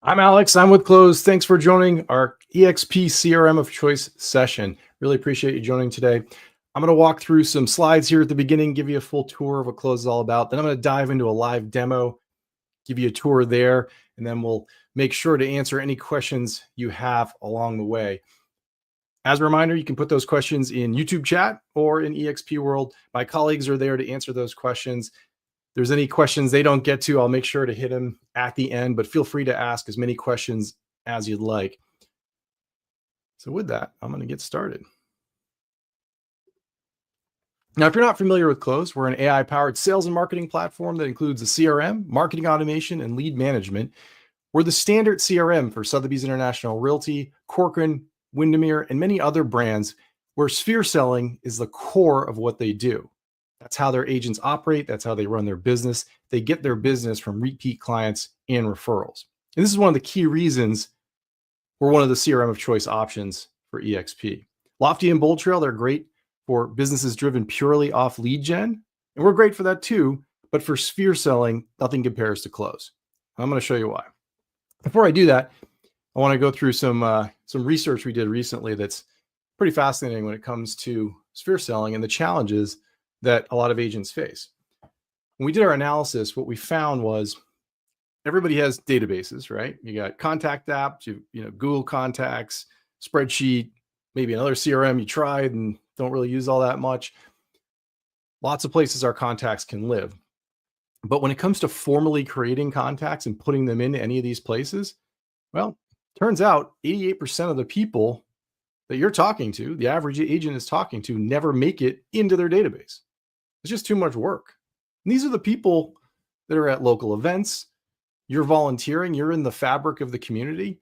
I'm Alex. I'm with Cloze. Thanks for joining our EXP CRM of Choice session. Really appreciate you joining today. I'm going to walk through some slides here at the beginning, give you a full tour of what Cloze is all about. Then I'm going to dive into a live demo, give you a tour there, and then we'll make sure to answer any questions you have along the way. As a reminder, you can put those questions in YouTube chat or in EXP World. My colleagues are there to answer those questions. If there's any questions they don't get to, I'll make sure to hit them at the end, but feel free to ask as many questions as you'd like. So with that, I'm going to get started. Now, if you're not familiar with Cloze, we're an AI-powered sales and marketing platform that includes a CRM, marketing automation, and lead management. We're the standard CRM for Sotheby's International Realty, Corcoran, Windermere, and many other brands, where sphere selling is the core of what they do. That's how their agents operate. That's how they run their business. They get their business from repeat clients and referrals. And this is one of the key reasons we're one of the CRM of choice options for EXP. Lofty and Bold Trail, they're great for businesses driven purely off lead gen. And we're great for that too. But for sphere selling, nothing compares to Cloze. I'm going to show you why. Before I do that, I want to go through some research we did recently that's pretty fascinating when it comes to sphere selling and the challenges that a lot of agents face. When we did our analysis, what we found was everybody has databases, right? You got contact apps, you know, Google Contacts, spreadsheet, maybe another CRM you tried and don't really use all that much. Lots of places our contacts can live. But when it comes to formally creating contacts and putting them into any of these places, well, turns out 88% of the people that you're talking to, the average agent is talking to, never make it into their database. It's just too much work. And these are the people that are at local events. You're volunteering. You're in the fabric of the community.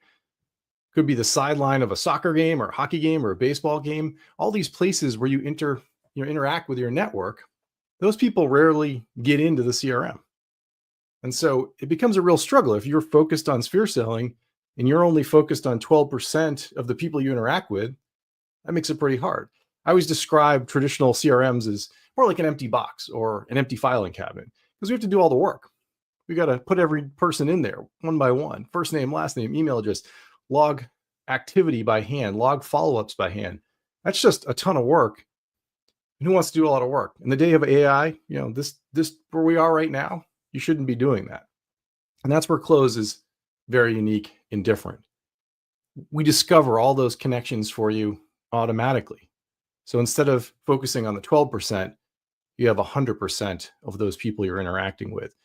Could be the sideline of a soccer game or a hockey game or a baseball game. All these places where you interact with your network, those people rarely get into the CRM. And so it becomes a real struggle. If you're focused on sphere selling and you're only focused on 12% of the people you interact with, that makes it pretty hard. I always describe traditional CRMs as more like an empty box or an empty filing cabinet because we have to do all the work. We got to put every person in there one by one, first name, last name, email address, log activity by hand, log follow-ups by hand. That's just a ton of work. And who wants to do a lot of work? In the day of AI, you know, this where we are right now, you shouldn't be doing that. And that's where Cloze is very unique and different. We discover all those connections for you automatically. So instead of focusing on the 12%, you have 100% of those people you're interacting with.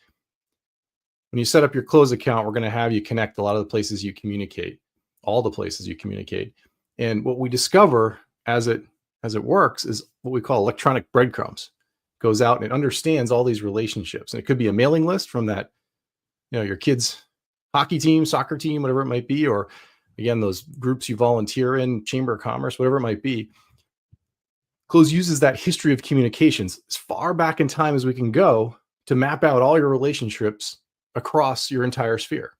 When you set up your Cloze account, we're going to have you connect a lot of the places you communicate, all the places you communicate. And what we discover as it works is what we call electronic breadcrumbs. It goes out and it understands all these relationships. And it could be a mailing list from that, you know, your kid's hockey team, soccer team, whatever it might be, or again, those groups you volunteer in, Chamber of Commerce, whatever it might be. Cloze uses that history of communications as far back in time as we can go to map out all your relationships across your entire sphere.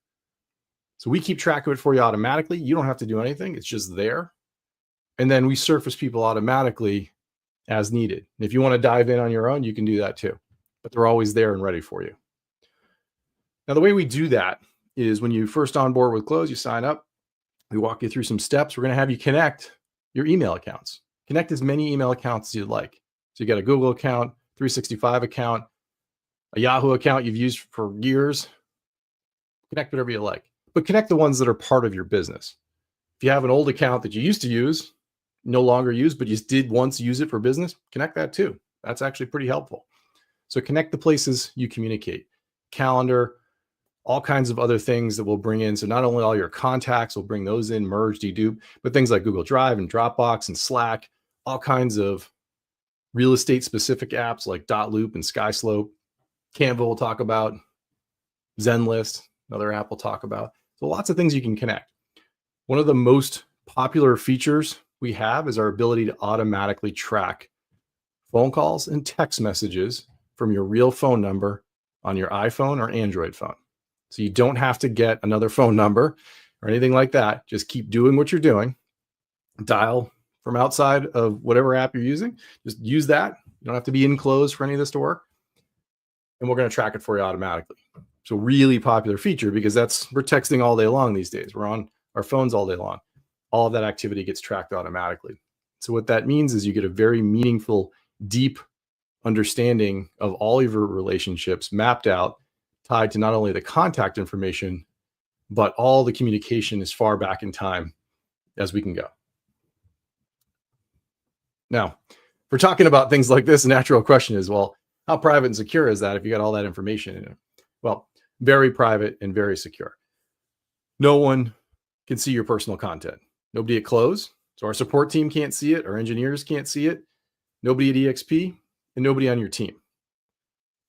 So we keep track of it for you automatically. You don't have to do anything. It's just there. And then we surface people automatically as needed. And if you want to dive in on your own, you can do that too. But they're always there and ready for you. Now, the way we do that is when you first onboard with Cloze, you sign up. We walk you through some steps. We're going to have you connect your email accounts. Connect as many email accounts as you'd like. So you got a Google account, 365 account, a Yahoo account you've used for years. Connect whatever you like, but connect the ones that are part of your business. If you have an old account that you used to use, no longer use, but you did once use it for business, connect that too. That's actually pretty helpful. So connect the places you communicate, calendar, all kinds of other things that we'll bring in. So not only all your contacts, we'll bring those in, merge, dedupe, but things like Google Drive and Dropbox and Slack, all kinds of real estate specific apps like Dotloop and Skyslope. Canva we'll talk about, Zenlist, another app we'll talk about. So lots of things you can connect. One of the most popular features we have is our ability to automatically track phone calls and text messages from your real phone number on your iPhone or Android phone. So you don't have to get another phone number or anything like that. Just keep doing what you're doing. Dial from outside of whatever app you're using. Just use that. You don't have to be in Cloze for any of this to work. And we're going to track it for you automatically. So really popular feature because we're texting all day long these days. We're on our phones all day long. All of that activity gets tracked automatically. So what that means is you get a very meaningful, deep understanding of all of your relationships mapped out, tied to not only the contact information, but all the communication as far back in time as we can go. Now, if we're talking about things like this, a natural question is, well, how private and secure is that if you got all that information in it? Well, very private and very secure. No one can see your personal content. Nobody at Cloze. So our support team can't see it. Our engineers can't see it. Nobody at EXP and nobody on your team.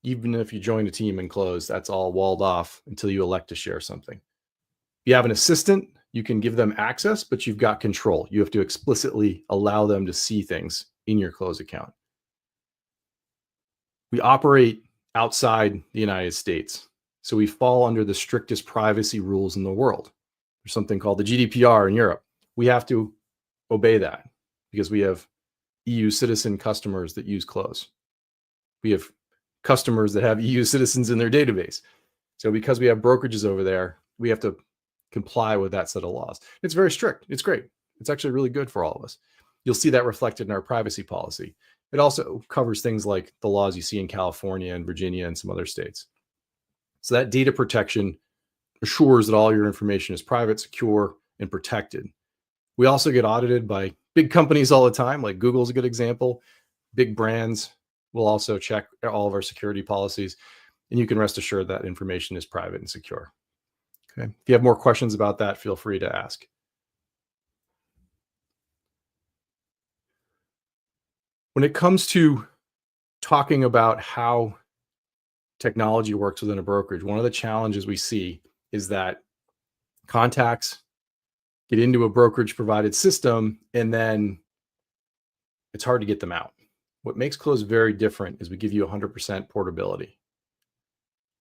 Even if you join a team in Cloze, that's all walled off until you elect to share something. If you have an assistant, you can give them access, but you've got control. You have to explicitly allow them to see things in your Cloze account. We operate outside the United States, so we fall under the strictest privacy rules in the world. There's something called the GDPR in Europe. We have to obey that because we have EU citizen customers that use Cloze. We have customers that have EU citizens in their database. So because we have brokerages over there, we have to comply with that set of laws. It's very strict. It's great. It's actually really good for all of us. You'll see that reflected in our privacy policy. It also covers things like the laws you see in California and Virginia and some other states. So that data protection assures that all your information is private, secure, and protected. We also get audited by big companies all the time, like Google's a good example. Big brands will also check all of our security policies, and you can rest assured that information is private and secure. Okay. If you have more questions about that, feel free to ask. When it comes to talking about how technology works within a brokerage, one of the challenges we see is that contacts get into a brokerage provided system and then it's hard to get them out. What makes Cloze very different is we give you 100% portability.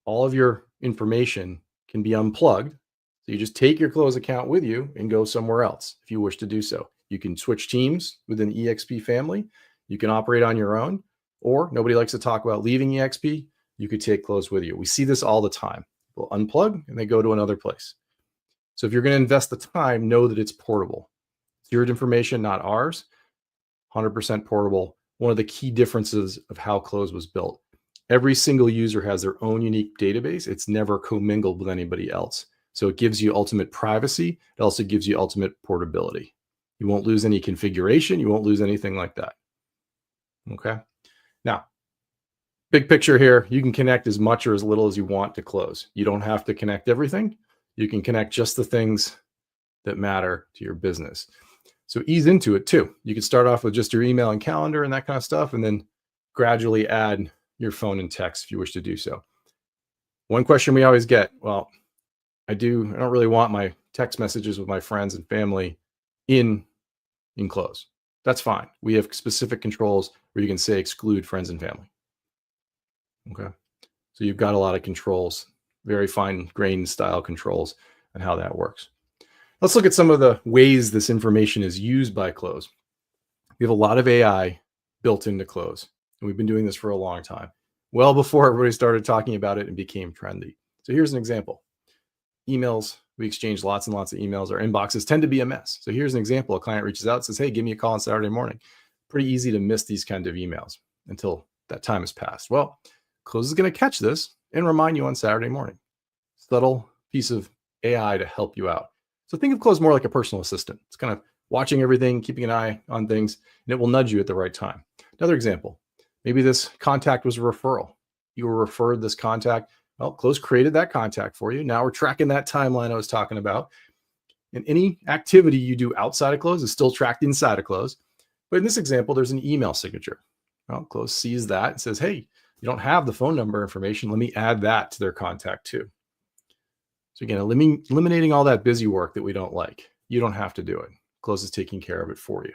All of your information can be unplugged. So you just take your Cloze account with you and go somewhere else if you wish to do so. You can switch teams within the EXP family. You can operate on your own, or nobody likes to talk about leaving EXP. You could take Cloze with you. We see this all the time. People unplug and they go to another place. So if you're going to invest the time, know that it's portable. It's your information, not ours. 100% portable. One of the key differences of how Cloze was built. Every single user has their own unique database. It's never commingled with anybody else. So it gives you ultimate privacy. It also gives you ultimate portability. You won't lose any configuration. You won't lose anything like that. Okay. Now, big picture here, you can connect as much or as little as you want to Cloze. You don't have to connect everything. You can connect just the things that matter to your business. So ease into it too. You can start off with just your email and calendar and that kind of stuff, and then gradually add your phone and text if you wish to do so. One question we always get, well, I don't really want my text messages with my friends and family in Cloze. That's fine. We have specific controls where you can say exclude friends and family. Okay. So you've got a lot of controls, very fine grained style controls and how that works. Let's look at some of the ways this information is used by Cloze. We have a lot of AI built into Cloze, and we've been doing this for a long time, well before everybody started talking about it and became trendy. So here's an example. Emails, we exchange lots and lots of emails. Our inboxes tend to be a mess. So here's an example. A client reaches out and says, hey, give me a call on Saturday morning. Pretty easy to miss these kind of emails until that time has passed. Well, Cloze is going to catch this and remind you on Saturday morning. Subtle piece of AI to help you out. So think of Cloze more like a personal assistant. It's kind of watching everything, keeping an eye on things, and it will nudge you at the right time. Another example, maybe this contact was a referral. You were referred this contact. Well, Cloze created that contact for you. Now we're tracking that timeline I was talking about. And any activity you do outside of Cloze is still tracked inside of Cloze. But in this example, there's an email signature. Well, Cloze sees that and says, hey, you don't have the phone number information. Let me add that to their contact too. So again, eliminating all that busy work that we don't like. You don't have to do it. Cloze is taking care of it for you.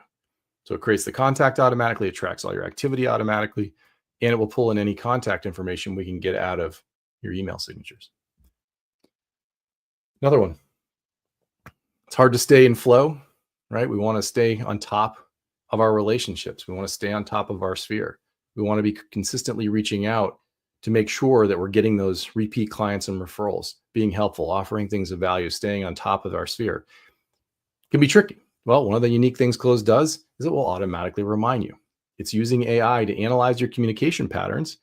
So it creates the contact automatically, it tracks all your activity automatically, and it will pull in any contact information we can get out of your email signatures. Another one. It's hard to stay in flow, right? We want to stay on top of our relationships. We want to stay on top of our sphere. We want to be consistently reaching out to make sure that we're getting those repeat clients and referrals, being helpful, offering things of value, staying on top of our sphere. It can be tricky. Well, one of the unique things Cloze does is it will automatically remind you. It's using AI to analyze your communication patterns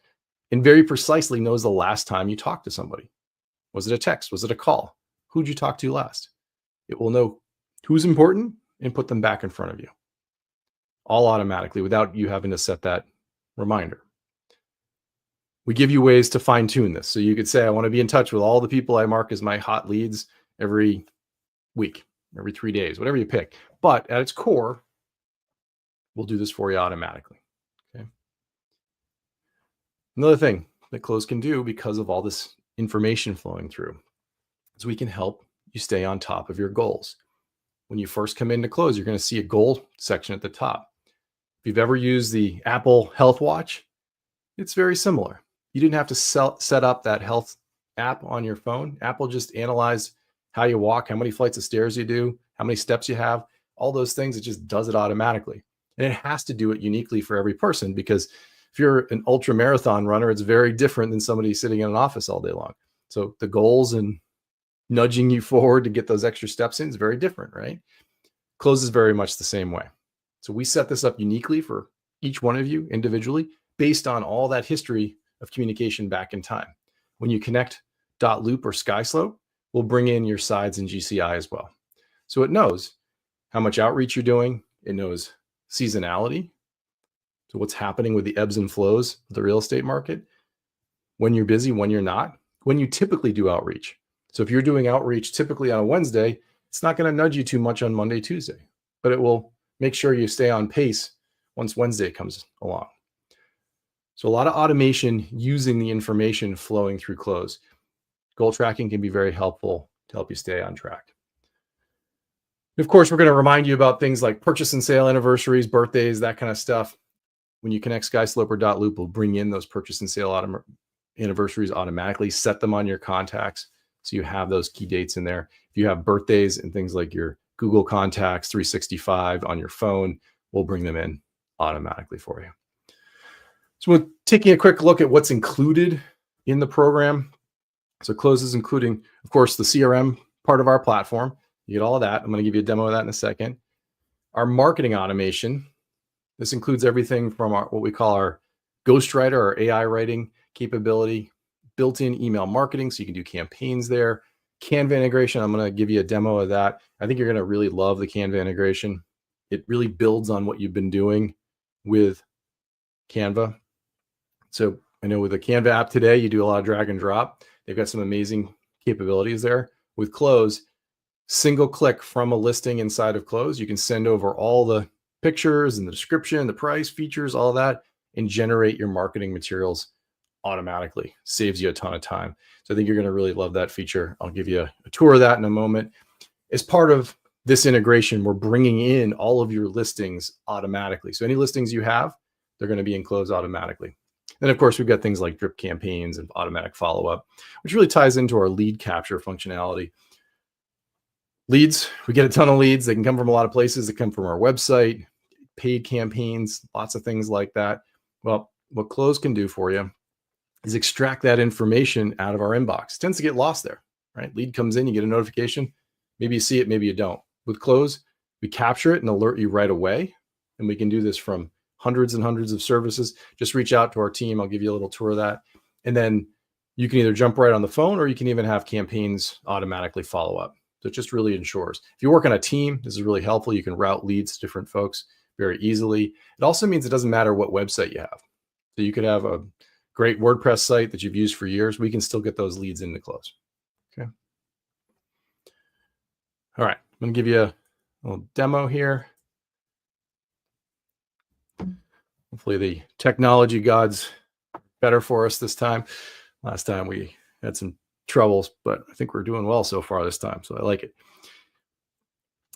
and very precisely knows the last time you talked to somebody. Was it a text? Was it a call? Who'd you talk to last? It will know who's important and put them back in front of you, all automatically without you having to set that reminder. We give you ways to fine tune this. So you could say, I want to be in touch with all the people I mark as my hot leads every week, every 3 days, whatever you pick. But at its core, we'll do this for you automatically. Okay. Another thing that Cloze can do because of all this information flowing through is we can help you stay on top of your goals. When you first come into Cloze, you're going to see a goal section at the top. If you've ever used the Apple Health Watch, it's very similar. You didn't have to set up that health app on your phone. Apple just analyzed how you walk, how many flights of stairs you do, how many steps you have, all those things. It just does it automatically. And it has to do it uniquely for every person, because if you're an ultra marathon runner, it's very different than somebody sitting in an office all day long. So the goals and nudging you forward to get those extra steps in is very different, right? Cloze is very much the same way. So we set this up uniquely for each one of you individually based on all that history of communication back in time. When you connect .loop or SkySlope, we'll bring in your sides and GCI as well. So it knows how much outreach you're doing. It knows seasonality. So what's happening with the ebbs and flows of the real estate market, when you're busy, when you're not, when you typically do outreach. So if you're doing outreach typically on a Wednesday, it's not going to nudge you too much on Monday, Tuesday, but it will make sure you stay on pace once Wednesday comes along. So a lot of automation using the information flowing through Cloze. Goal tracking can be very helpful to help you stay on track. And of course, we're going to remind you about things like purchase and sale anniversaries, birthdays, that kind of stuff. When you connect SkySlope or .loop, we'll bring in those purchase and sale anniversaries automatically, set them on your contacts so you have those key dates in there. If you have birthdays and things like your Google Contacts 365 on your phone, we'll bring them in automatically for you. So we're taking a quick look at what's included in the program. So Cloze is including, of course, the CRM part of our platform. You get all of that. I'm going to give you a demo of that in a second. Our marketing automation. This includes everything from what we call our ghostwriter or AI writing capability, built-in email marketing, so you can do campaigns there. Canva integration, I'm going to give you a demo of that. I think you're going to really love the Canva integration. It really builds on what you've been doing with Canva. So I know with the Canva app today, you do a lot of drag and drop. They've got some amazing capabilities there. With Cloze, single click from a listing inside of Cloze, you can send over all the pictures and the description, the price, features, all of that, and generate your marketing materials automatically. Saves you a ton of time. So I think you're going to really love that feature. I'll give you a tour of that in a moment. As part of this integration, we're bringing in all of your listings automatically. So any listings you have, they're going to be in Cloze automatically. And of course, we've got things like drip campaigns and automatic follow-up, which really ties into our lead capture functionality. Leads, we get a ton of leads. They can come from a lot of places. They come from our website, paid campaigns, lots of things like that. Well, what Cloze can do for you is extract that information out of our inbox. It tends to get lost there, right? Lead comes in, you get a notification. Maybe you see it, maybe you don't. With Cloze, we capture it and alert you right away. And we can do this from hundreds and hundreds of services. Just reach out to our team. I'll give you a little tour of that. And then you can either jump right on the phone, or you can even have campaigns automatically follow up. So it just really ensures. If you work on a team, this is really helpful. You can route leads to different folks very easily. It also means it doesn't matter what website you have. So you could have a great WordPress site that you've used for years. We can still get those leads into Cloze. Okay. All right. I'm going to give you a little demo here. Hopefully the technology gods better for us this time. Last time we had some troubles, but I think we're doing well so far this time. So I like it.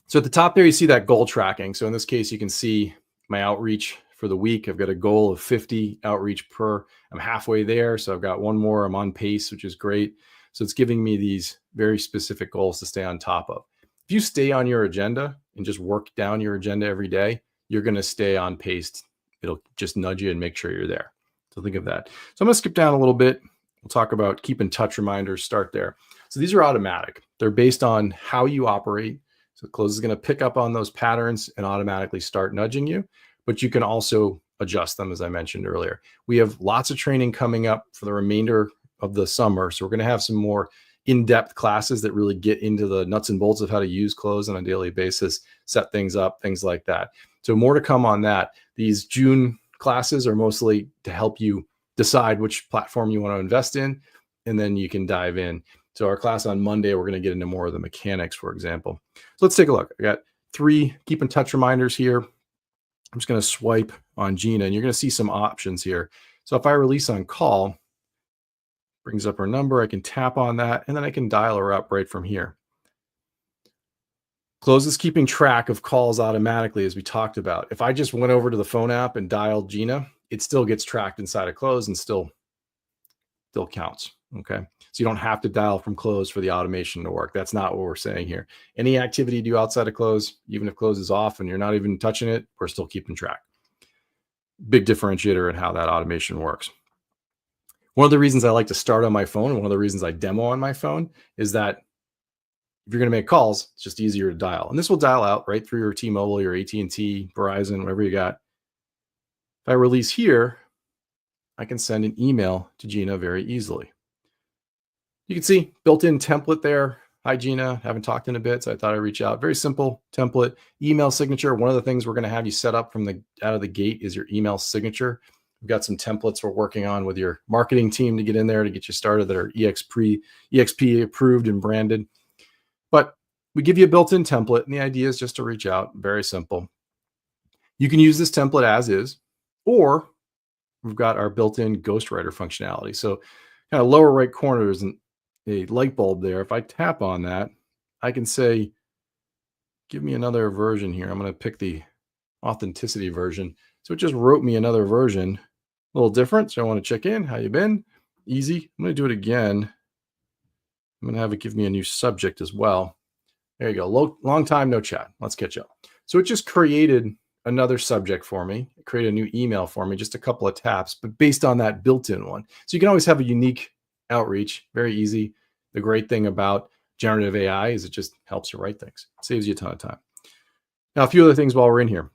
So at the top there, you see that goal tracking. So in this case, you can see my outreach for the week. I've got a goal of 50 outreach per. I'm halfway there. So I've got one more. I'm on pace, which is great. So it's giving me these very specific goals to stay on top of. If you stay on your agenda and just work down your agenda every day, you're going to stay on pace. It'll just nudge you and make sure you're there. So think of that. So I'm going to skip down a little bit. We'll talk about keep in touch reminders, start there. So these are automatic. They're based on how you operate. So Cloze is going to pick up on those patterns and automatically start nudging you, but you can also adjust them, as I mentioned earlier. We have lots of training coming up for the remainder of the summer. So we're going to have some more in-depth classes that really get into the nuts and bolts of how to use Cloze on a daily basis, set things up, things like that. So more to come on that. These June classes are mostly to help you decide which platform you want to invest in, and then you can dive in. So our class on Monday, we're going to get into more of the mechanics, for example. So let's take a look. I got 3 keep in touch reminders here. I'm just going to swipe on Gina, and you're going to see some options here. So if I release on call, brings up her number, I can tap on that, and then I can dial her up right from here. Cloze is keeping track of calls automatically, as we talked about. If I just went over to the phone app and dialed Gina, it still gets tracked inside of Cloze and still counts. Okay. So you don't have to dial from Cloze for the automation to work. That's not what we're saying here. Any activity you do outside of Cloze, even if Cloze is off and you're not even touching it, we're still keeping track. Big differentiator in how that automation works. One of the reasons I like to start on my phone, and one of the reasons I demo on my phone, is that if you're going to make calls, it's just easier to dial. And this will dial out right through your T-Mobile, your AT&T, Verizon, whatever you got. If I release here, I can send an email to Gina very easily. You can see built-in template there. Hi, Gina. Haven't talked in a bit, so I thought I'd reach out. Very simple template. Email signature. One of the things we're going to have you set up from out of the gate is your email signature. We've got some templates we're working on with your marketing team to get in there to get you started that are EXP approved and branded. But we give you a built-in template, and the idea is just to reach out. Very simple. You can use this template as is, or we've got our built-in ghostwriter functionality. So kind of lower right corner, there's a light bulb there. If I tap on that, I can say, give me another version here. I'm going to pick the authenticity version. So it just wrote me another version, a little different. So I want to check in. How you been? Easy. I'm going to do it again. I'm going to have it give me a new subject as well. There you go. Long time no chat. Let's catch up. So it just created another subject for me, create a new email for me, just a couple of taps, but based on that built-in one. So you can always have a unique outreach, very easy. The great thing about generative AI is it just helps you write things. It saves you a ton of time. Now, a few other things while we're in here.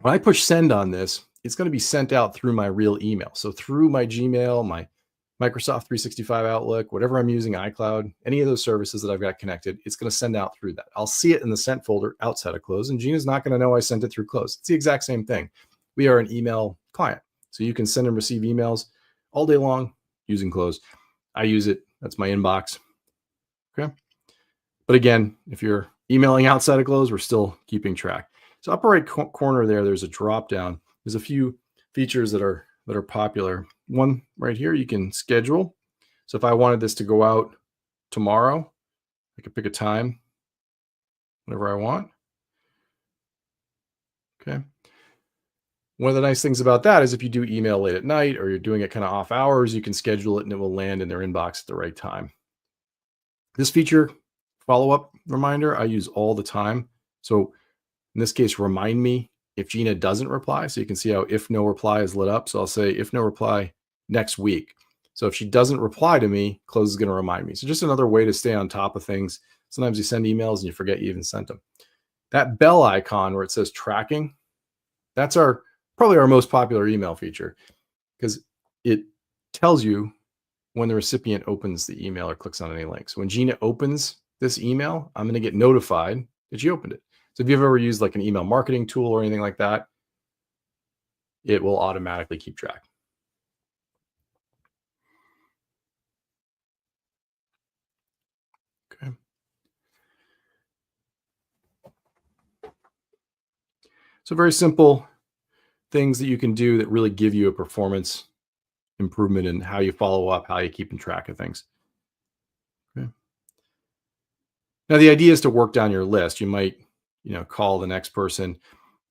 When I push send on this, it's going to be sent out through my real email. So through my Gmail, my Microsoft 365 Outlook, whatever I'm using, iCloud, any of those services that I've got connected, it's going to send out through that. I'll see it in the sent folder outside of Cloze, and Gina's not going to know I sent it through Cloze. It's the exact same thing. We are an email client, so you can send and receive emails all day long using Cloze. I use it. That's my inbox. Okay. But again, if you're emailing outside of Cloze, we're still keeping track. So upper right corner there's a drop down. There's a few features that are popular. One right here, you can schedule. So if I wanted this to go out tomorrow, I could pick a time whenever I want. Okay. One of the nice things about that is if you do email late at night or you're doing it kind of off hours, you can schedule it and it will land in their inbox at the right time. This feature, follow-up reminder, I use all the time. So in this case, remind me if Gina doesn't reply. So you can see how if no reply is lit up. So I'll say if no reply next week. So if she doesn't reply to me, Cloze is going to remind me. So just another way to stay on top of things. Sometimes you send emails and you forget you even sent them. That bell icon where it says tracking, that's probably our most popular email feature because it tells you when the recipient opens the email or clicks on any links. When Gina opens this email, I'm going to get notified that she opened it. So if you've ever used like an email marketing tool or anything like that, it will automatically keep track. Okay. So very simple things that you can do that really give you a performance improvement in how you follow up, how you keep in track of things. Okay. Now the idea is to work down your list. You might, call the next person.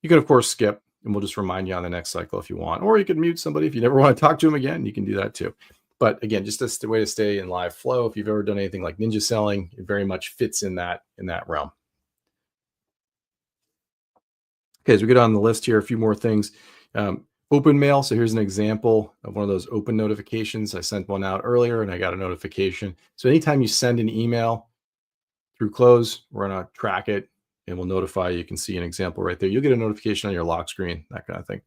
You can of course skip. and we'll just remind you on the next cycle if you want. Or you could mute somebody if you never want to talk to them again. You can do that too. But again, just as the way to stay in live flow. If you've ever done anything like ninja selling, it very much fits in that realm. Okay, as we get on the list here, a few more things. Open mail. So here's an example of one of those open notifications. I sent one out earlier and I got a notification. So anytime you send an email through Cloze, we're going to track it and we'll notify you. You can see an example right there. You'll get a notification on your lock screen, that kind of thing.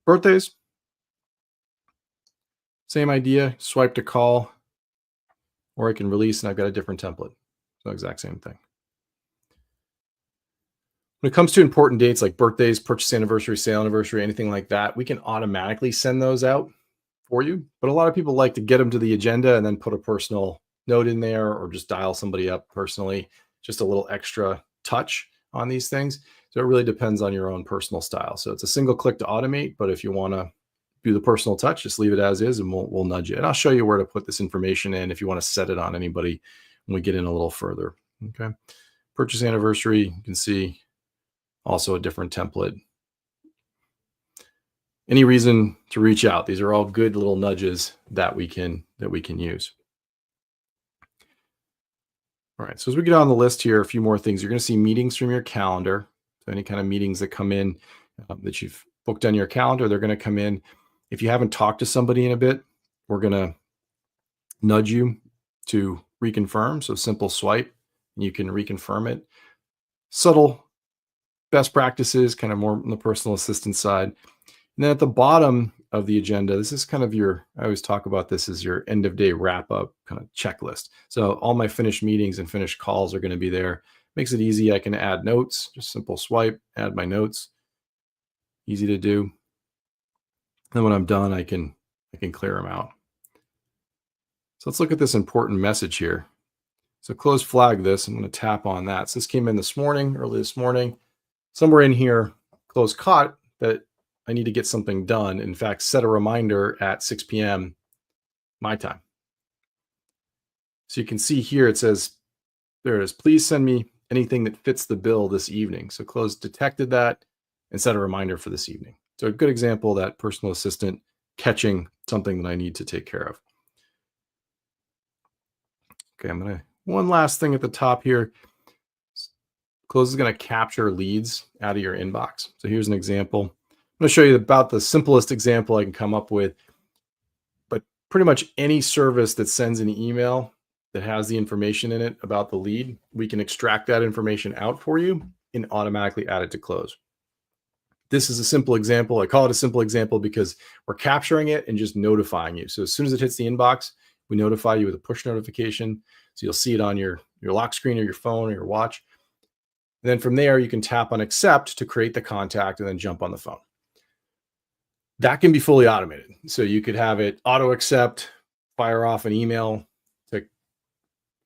Birthdays, same idea. Swipe to call, or I can release and I've got a different template. So exact same thing. When it comes to important dates like birthdays, purchase anniversary, sale anniversary, anything like that, we can automatically send those out for you. But a lot of people like to get them to the agenda and then put a personal note in there or just dial somebody up personally, just a little extra touch on these things. So it really depends on your own personal style. So it's a single click to automate, but if you want to do the personal touch, just leave it as is and we'll nudge you. And I'll show you where to put this information in if you want to set it on anybody when we get in a little further. Okay. Purchase anniversary, you can see also a different template. Any reason to reach out? These are all good little nudges that we can use. All right, so as we get on the list here, a few more things. You're going to see meetings from your calendar. So any kind of meetings that come in that you've booked on your calendar, they're going to come in. If you haven't talked to somebody in a bit, we're going to nudge you to reconfirm. So simple swipe, and you can reconfirm it. Subtle best practices, kind of more on the personal assistant side. And then at the bottom of the agenda, this is kind of I always talk about this as your end of day wrap up kind of checklist. So all my finished meetings and finished calls are going to be there. Makes it easy. I can add notes, just simple swipe, add my notes. Easy to do. And when I'm done, I can clear them out. So let's look at this important message here. So Cloze flagged this. I'm going to tap on that. So this came in early this morning. Somewhere in here, Cloze caught that I need to get something done. In fact, set a reminder at 6 p.m. my time. So you can see here, it says, there it is. Please send me anything that fits the bill this evening. So Cloze detected that and set a reminder for this evening. So a good example of that personal assistant catching something that I need to take care of. Okay, one last thing at the top here. Cloze is going to capture leads out of your inbox. So here's an example. I'm going to show you about the simplest example I can come up with. But pretty much any service that sends an email that has the information in it about the lead, we can extract that information out for you and automatically add it to Cloze. This is a simple example. I call it a simple example because we're capturing it and just notifying you. So as soon as it hits the inbox, we notify you with a push notification. So you'll see it on your lock screen or your phone or your watch. And then from there, you can tap on accept to create the contact and then jump on the phone. That can be fully automated. So you could have it auto accept, fire off an email to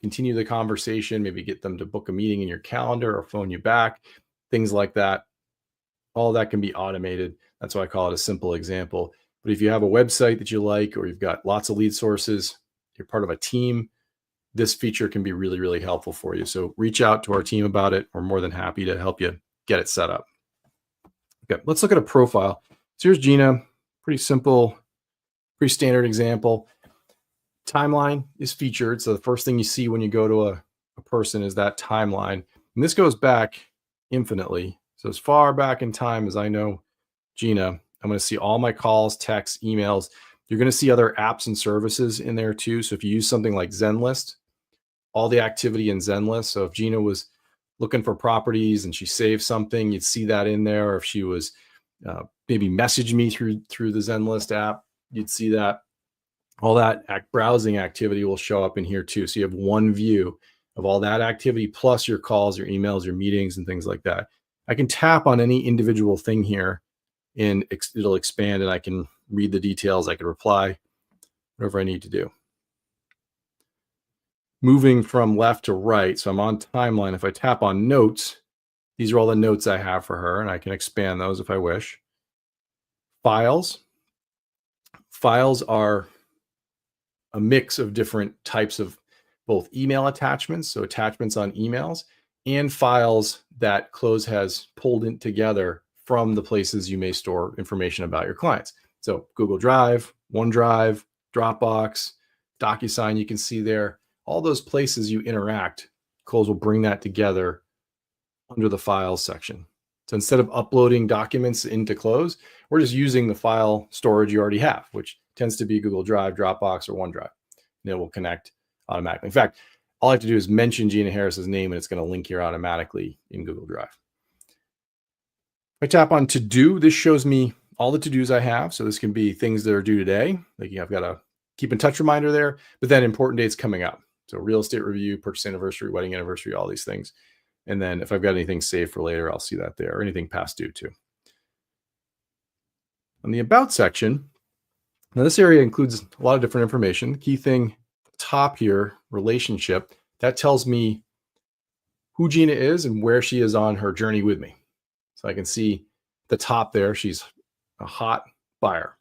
continue the conversation, maybe get them to book a meeting in your calendar or phone you back, things like that. All that can be automated. That's why I call it a simple example. But if you have a website that you like, or you've got lots of lead sources, you're part of a team, this feature can be really, really helpful for you. So reach out to our team about it. We're more than happy to help you get it set up. Okay, let's look at a profile. So here's Gina, pretty simple, pretty standard example. Timeline is featured. So the first thing you see when you go to a person is that timeline. And this goes back infinitely. So as far back in time as I know Gina, I'm going to see all my calls, texts, emails. You're going to see other apps and services in there too. So if you use something like Zenlist, all the activity in Zenlist. So if Gina was looking for properties and she saved something, you'd see that in there. Or if she was maybe message me through the Zenlist app, you'd see that. All that browsing activity will show up in here too. So you have one view of all that activity, plus your calls, your emails, your meetings, and things like that. I can tap on any individual thing here and it'll expand and I can read the details. I can reply, whatever I need to do. Moving from left to right. So I'm on timeline. If I tap on notes, these are all the notes I have for her and I can expand those if I wish. Files. Files are a mix of different types of both email attachments, so attachments on emails, and files that Cloze has pulled in together from the places you may store information about your clients. So Google Drive, OneDrive, Dropbox, DocuSign, you can see there, all those places you interact, Cloze will bring that together under the files section. So instead of uploading documents into Cloze, we're just using the file storage you already have, which tends to be Google Drive, Dropbox, or OneDrive. And it will connect automatically. In fact, all I have to do is mention Gina Harris's name and it's going to link here automatically in Google Drive. If I tap on to do, this shows me all the to-dos I have. So this can be things that are due today. Like I've got a keep in touch reminder there, but then important dates coming up. So real estate review, purchase anniversary, wedding anniversary, all these things. And then if I've got anything saved for later, I'll see that there, or anything past due too. On the about section, now this area includes a lot of different information. The key thing, top here, relationship, that tells me who Gina is and where she is on her journey with me. So I can see the top there, she's a hot buyer.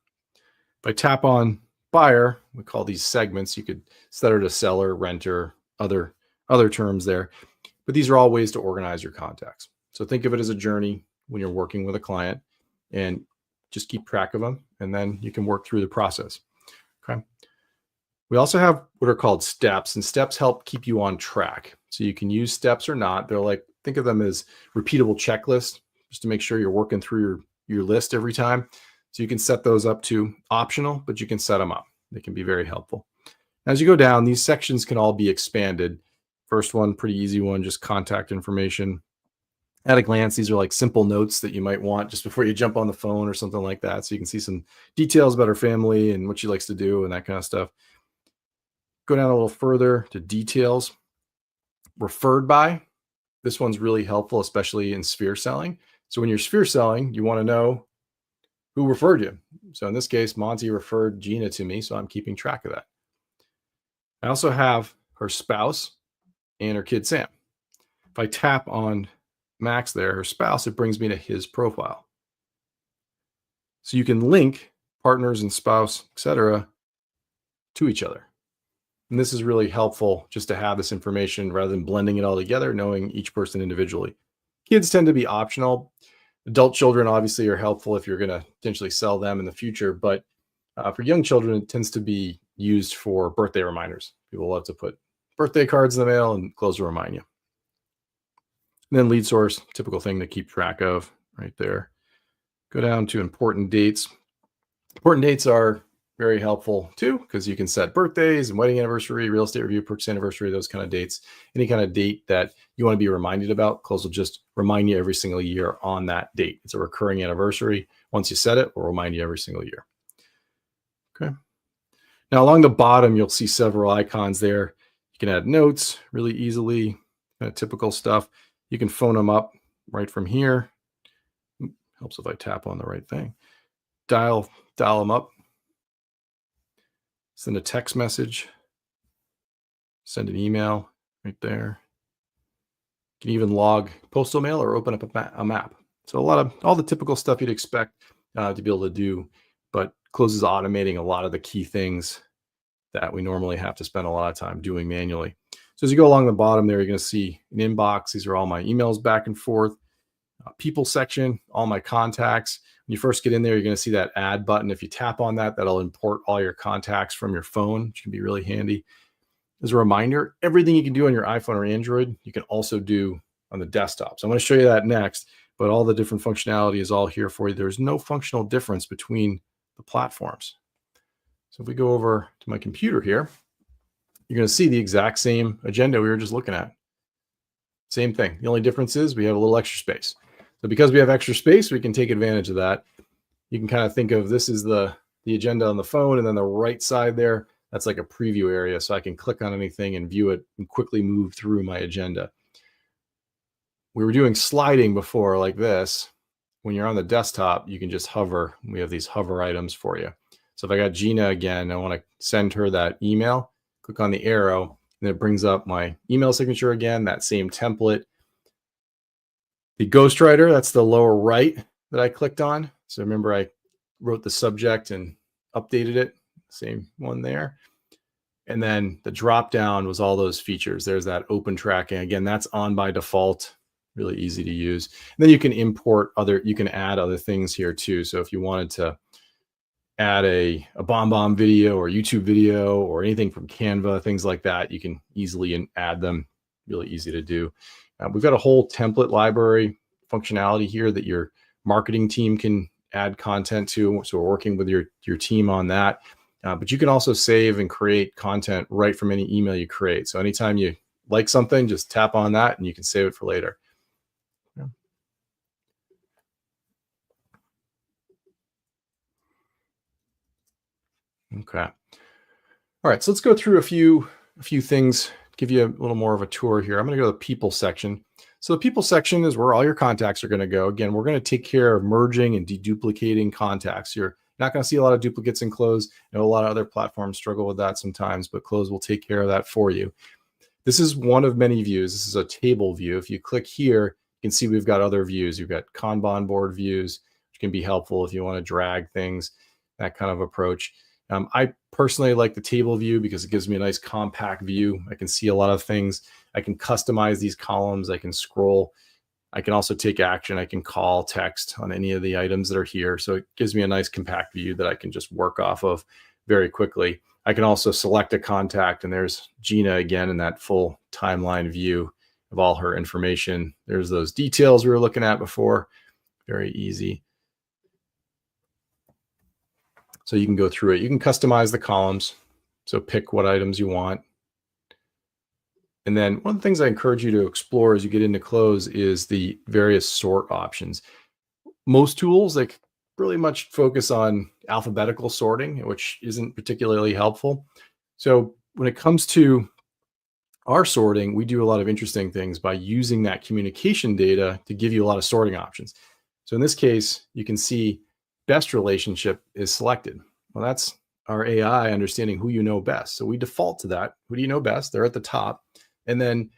If I tap on buyer, we call these segments. You could set her to seller, renter, other terms there. But these are all ways to organize your contacts. So think of it as a journey when you're working with a client, and just keep track of them, and then you can work through the process. Okay. We also have what are called steps, and steps help keep you on track. So you can use steps or not. They're like, think of them as repeatable checklists, just to make sure you're working through your list every time. So you can set those up to optional, but you can set them up. They can be very helpful. As you go down, these sections can all be expanded. First one, pretty easy one, just contact information. At a glance, these are like simple notes that you might want just before you jump on the phone or something like that. So you can see some details about her family and what she likes to do and that kind of stuff. Go down a little further to details. Referred by. This one's really helpful, especially in sphere selling. So when you're sphere selling, you want to know who referred you. So in this case, Monty referred Gina to me, so I'm keeping track of that. I also have her spouse and her kid, Sam. If I tap on Max there, her spouse, it brings me to his profile. So you can link partners and spouse, etc., to each other. And this is really helpful just to have this information rather than blending it all together, knowing each person individually. Kids tend to be optional. Adult children obviously are helpful if you're going to potentially sell them in the future, but for young children, it tends to be used for birthday reminders. People love to put birthday cards in the mail, and Cloze will remind you. And then lead source, typical thing to keep track of right there. Go down to important dates. Important dates are very helpful too, because you can set birthdays and wedding anniversary, real estate review, purchase anniversary, those kind of dates. Any kind of date that you want to be reminded about, Cloze will just remind you every single year on that date. It's a recurring anniversary. Once you set it, we'll remind you every single year. Okay. Now along the bottom, you'll see several icons there. You can add notes really easily, kind of typical stuff. You can phone them up right from here. Helps if I tap on the right thing. Dial them up. Send a text message. Send an email right there. You can even log postal mail or open up a map. So all the typical stuff you'd expect to be able to do, but Cloze is automating a lot of the key things that we normally have to spend a lot of time doing manually. So as you go along the bottom there, you're going to see an inbox. These are all my emails back and forth. People section, all my contacts. When you first get in there, you're going to see that add button. If you tap on that, that'll import all your contacts from your phone, which can be really handy. As a reminder, everything you can do on your iPhone or Android, you can also do on the desktop. So I'm going to show you that next, but all the different functionality is all here for you. There's no functional difference between the platforms. So if we go over to my computer here, you're going to see the exact same agenda we were just looking at. Same thing. The only difference is we have a little extra space. So because we have extra space, we can take advantage of that. You can kind of think of this as the agenda on the phone, and then the right side there, that's like a preview area. So I can click on anything and view it and quickly move through my agenda. We were doing sliding before like this. When you're on the desktop, you can just hover. We have these hover items for you. So if I got Gina again, I want to send her that email, click on the arrow, and it brings up my email signature again, that same template. The ghostwriter, that's the lower right that I clicked on. So remember, I wrote the subject and updated it, same one there. And then the drop down was all those features. There's that open tracking. Again, that's on by default. really easy to use. And then you can you can add other things here too. So if you wanted to add a BombBomb video or YouTube video or anything from Canva, things like that, you can easily add them. Really easy to do. We've got a whole template library functionality here that your marketing team can add content to. So we're working with your team on that. But you can also save and create content right from any email you create. So anytime you like something, just tap on that and you can save it for later. Yeah. Okay. All right, so let's go through a few things, give you a little more of a tour here. I'm going to go to the people section. So the people section is where all your contacts are going to go. Again, we're going to take care of merging and deduplicating contacts. You're not going to see a lot of duplicates in Cloze. I know a lot of other platforms struggle with that sometimes, but Cloze will take care of that for you. This is one of many views. This is a table view. If you click here, you can see we've got other views. You've got Kanban board views, which can be helpful if you want to drag things, that kind of approach. I personally like the table view because it gives me a nice compact view. I can see a lot of things. I can customize these columns. I can scroll. I can also take action. I can call text on any of the items that are here. So it gives me a nice compact view that I can just work off of very quickly. I can also select a contact, and there's Gina again in that full timeline view of all her information. There's those details we were looking at before. Very easy. So you can go through it. You can customize the columns. So pick what items you want. And then one of the things I encourage you to explore as you get into Cloze is the various sort options. Most tools, they really much focus on alphabetical sorting, which isn't particularly helpful. So when it comes to our sorting, we do a lot of interesting things by using that communication data to give you a lot of sorting options. So in this case, you can see best relationship is selected. Well, that's our AI understanding who you know best. So we default to that. Who do you know best? They're at the top. And then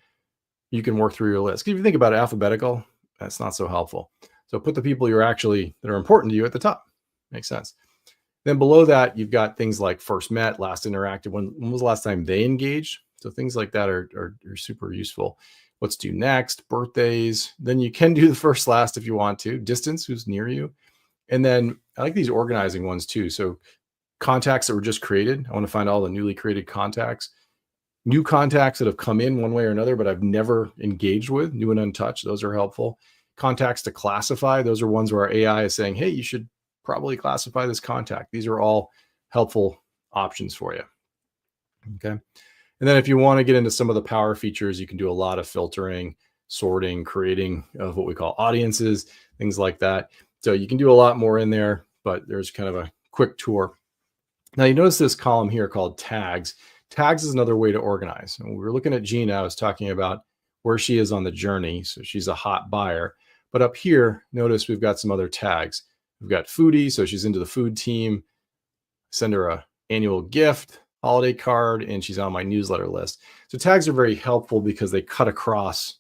you can work through your list. If you think about it, alphabetical, that's not so helpful. So put the people that are important to you at the top. Makes sense. Then below that, you've got things like first met, last interacted. When was the last time they engaged? So things like that are super useful. What's due next? Birthdays. Then you can do the first, last if you want to. Distance, who's near you. And then I like these organizing ones too. So contacts that were just created. I want to find all the newly created contacts. New contacts that have come in one way or another, but I've never engaged with, new and untouched. Those are helpful. Contacts to classify. Those are ones where our AI is saying, hey, you should probably classify this contact. These are all helpful options for you. Okay. And then if you want to get into some of the power features, you can do a lot of filtering, sorting, creating of what we call audiences, things like that. So you can do a lot more in there, but there's kind of a quick tour. Now you notice this column here called tags. Tags is another way to organize. And when we were looking at Gina, I was talking about where she is on the journey. So she's a hot buyer. But up here, notice we've got some other tags. We've got foodie, so she's into the food team. Send her a annual gift, holiday card, and she's on my newsletter list. So tags are very helpful because they cut across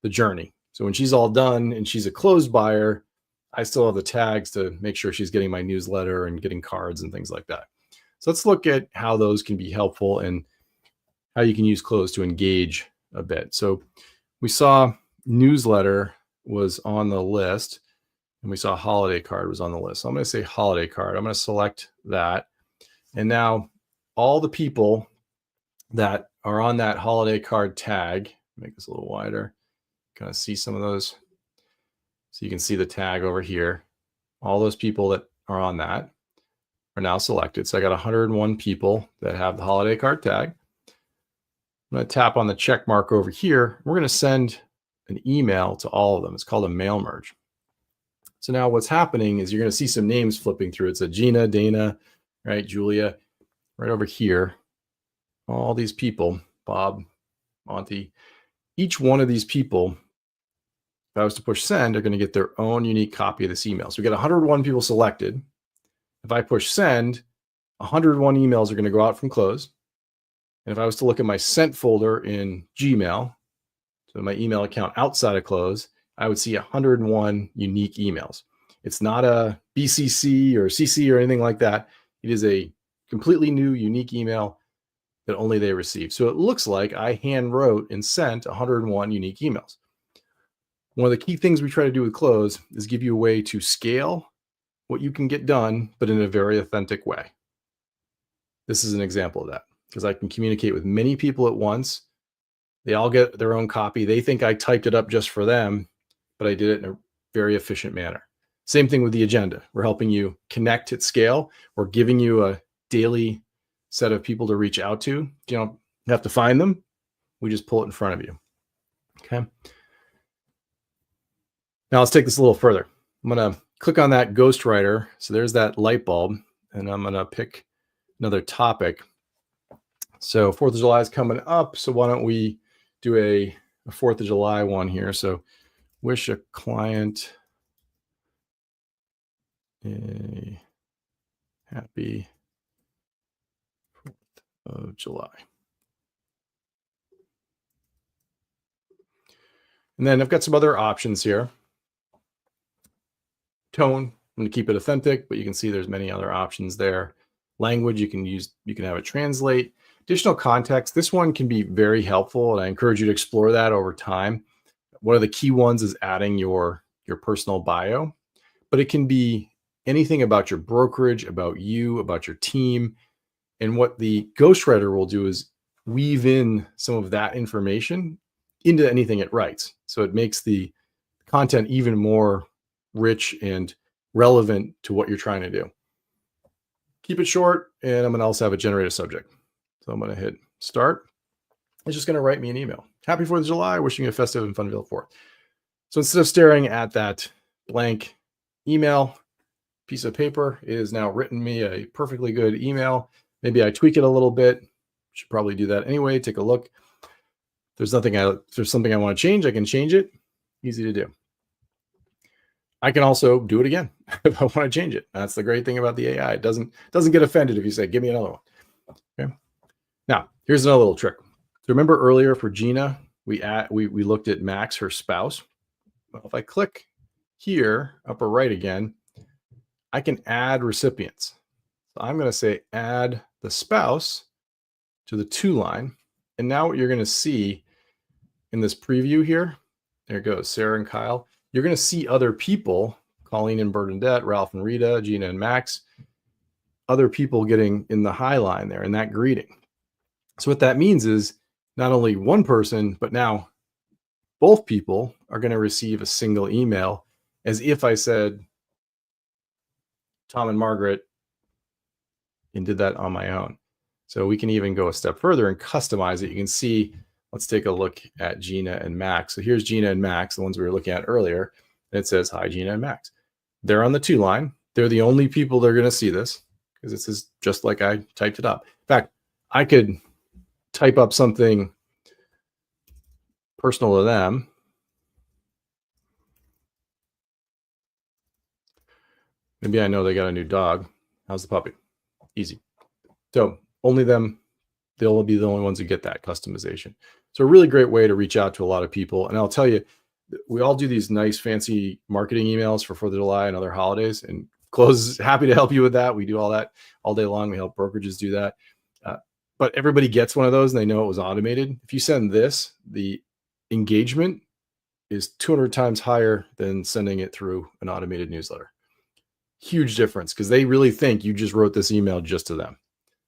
the journey. So when she's all done and she's a closed buyer, I still have the tags to make sure she's getting my newsletter and getting cards and things like that. So let's look at how those can be helpful and how you can use Cloze to engage a bit. So we saw newsletter was on the list, and we saw holiday card was on the list. So I'm going to say holiday card. I'm going to select that. And now all the people that are on that holiday card tag, make this a little wider, kind of see some of those. So you can see the tag over here. All those people that are on that are now selected. So I got 101 people that have the holiday card tag. I'm going to tap on the check mark over here. We're going to send an email to all of them. It's called a mail merge. So now what's happening is you're going to see some names flipping through. It's a Gina, Dana, right? Julia, right over here. All these people, Bob, Monty, each one of these people, if I was to push send, are going to get their own unique copy of this email. So we got 101 people selected. If I push send, 101 emails are going to go out from Cloze. And if I was to look at my sent folder in Gmail, so my email account outside of Cloze, I would see 101 unique emails. It's not a BCC or CC or anything like that. It is a completely new, unique email that only they receive. So it looks like I hand wrote and sent 101 unique emails. One of the key things we try to do with Cloze is give you a way to scale what you can get done, but in a very authentic way. This is an example of that because I can communicate with many people at once. They all get their own copy. They think I typed it up just for them, but I did it in a very efficient manner. Same thing with the agenda. We're helping you connect at scale. We're giving you a daily set of people to reach out to. You don't have to find them. We just pull it in front of you. Okay. Now let's take this a little further. I'm going to click on that ghostwriter. So there's that light bulb, and I'm going to pick another topic. So 4th of July is coming up. So why don't we do a 4th of July one here? So wish a client a happy 4th of July. And then I've got some other options here. Tone, I'm going to keep it authentic, but you can see there's many other options there. Language, you can have it translate. Additional context, this one can be very helpful, and I encourage you to explore that over time. One of the key ones is adding your personal bio, but it can be anything about your brokerage, about you, about your team. And what the ghostwriter will do is weave in some of that information into anything it writes. So it makes the content even more rich and relevant to what you're trying to do. Keep it short, and I'm going to also have it generate a subject. So I'm going to hit start. It's just going to write me an email. Happy 4th of July, wishing you a festive and fun-filled 4th. So instead of staring at that blank email, piece of paper is now written me a perfectly good email. Maybe I tweak it a little bit. Should probably do that anyway. Take a look. If there's something I want to change, I can change it. Easy to do. I can also do it again if I want to change it. That's the great thing about the AI. It doesn't get offended if you say, give me another one. Okay. Now, here's another little trick. So remember earlier for Gina, we looked at Max, her spouse. Well, if I click here, upper right again, I can add recipients. So I'm going to say add the spouse to the to line. And now what you're going to see in this preview here, there it goes, Sarah and Kyle. You're going to see other people, Colleen and Bernadette, Ralph and Rita, Gina and Max, other people getting in the high line there in that greeting. So what that means is not only one person, but now both people are going to receive a single email, as if I said Tom and Margaret and did that on my own. So we can even go a step further and customize it. You can see, let's take a look at Gina and Max. So here's Gina and Max, the ones we were looking at earlier. And it says, hi, Gina and Max. They're on the to line. They're the only people that are going to see this because this is just like I typed it up. In fact, I could type up something personal to them. Maybe I know they got a new dog. How's the puppy? Easy. So only them, they'll be the only ones who get that customization. So a really great way to reach out to a lot of people. And I'll tell you, we all do these nice fancy marketing emails for 4th of July and other holidays, and Cloze is happy to help you with that. We do all that all day long. We help brokerages do that. But everybody gets one of those and they know it was automated. If you send this, the engagement is 200 times higher than sending it through an automated newsletter. Huge difference because they really think you just wrote this email just to them.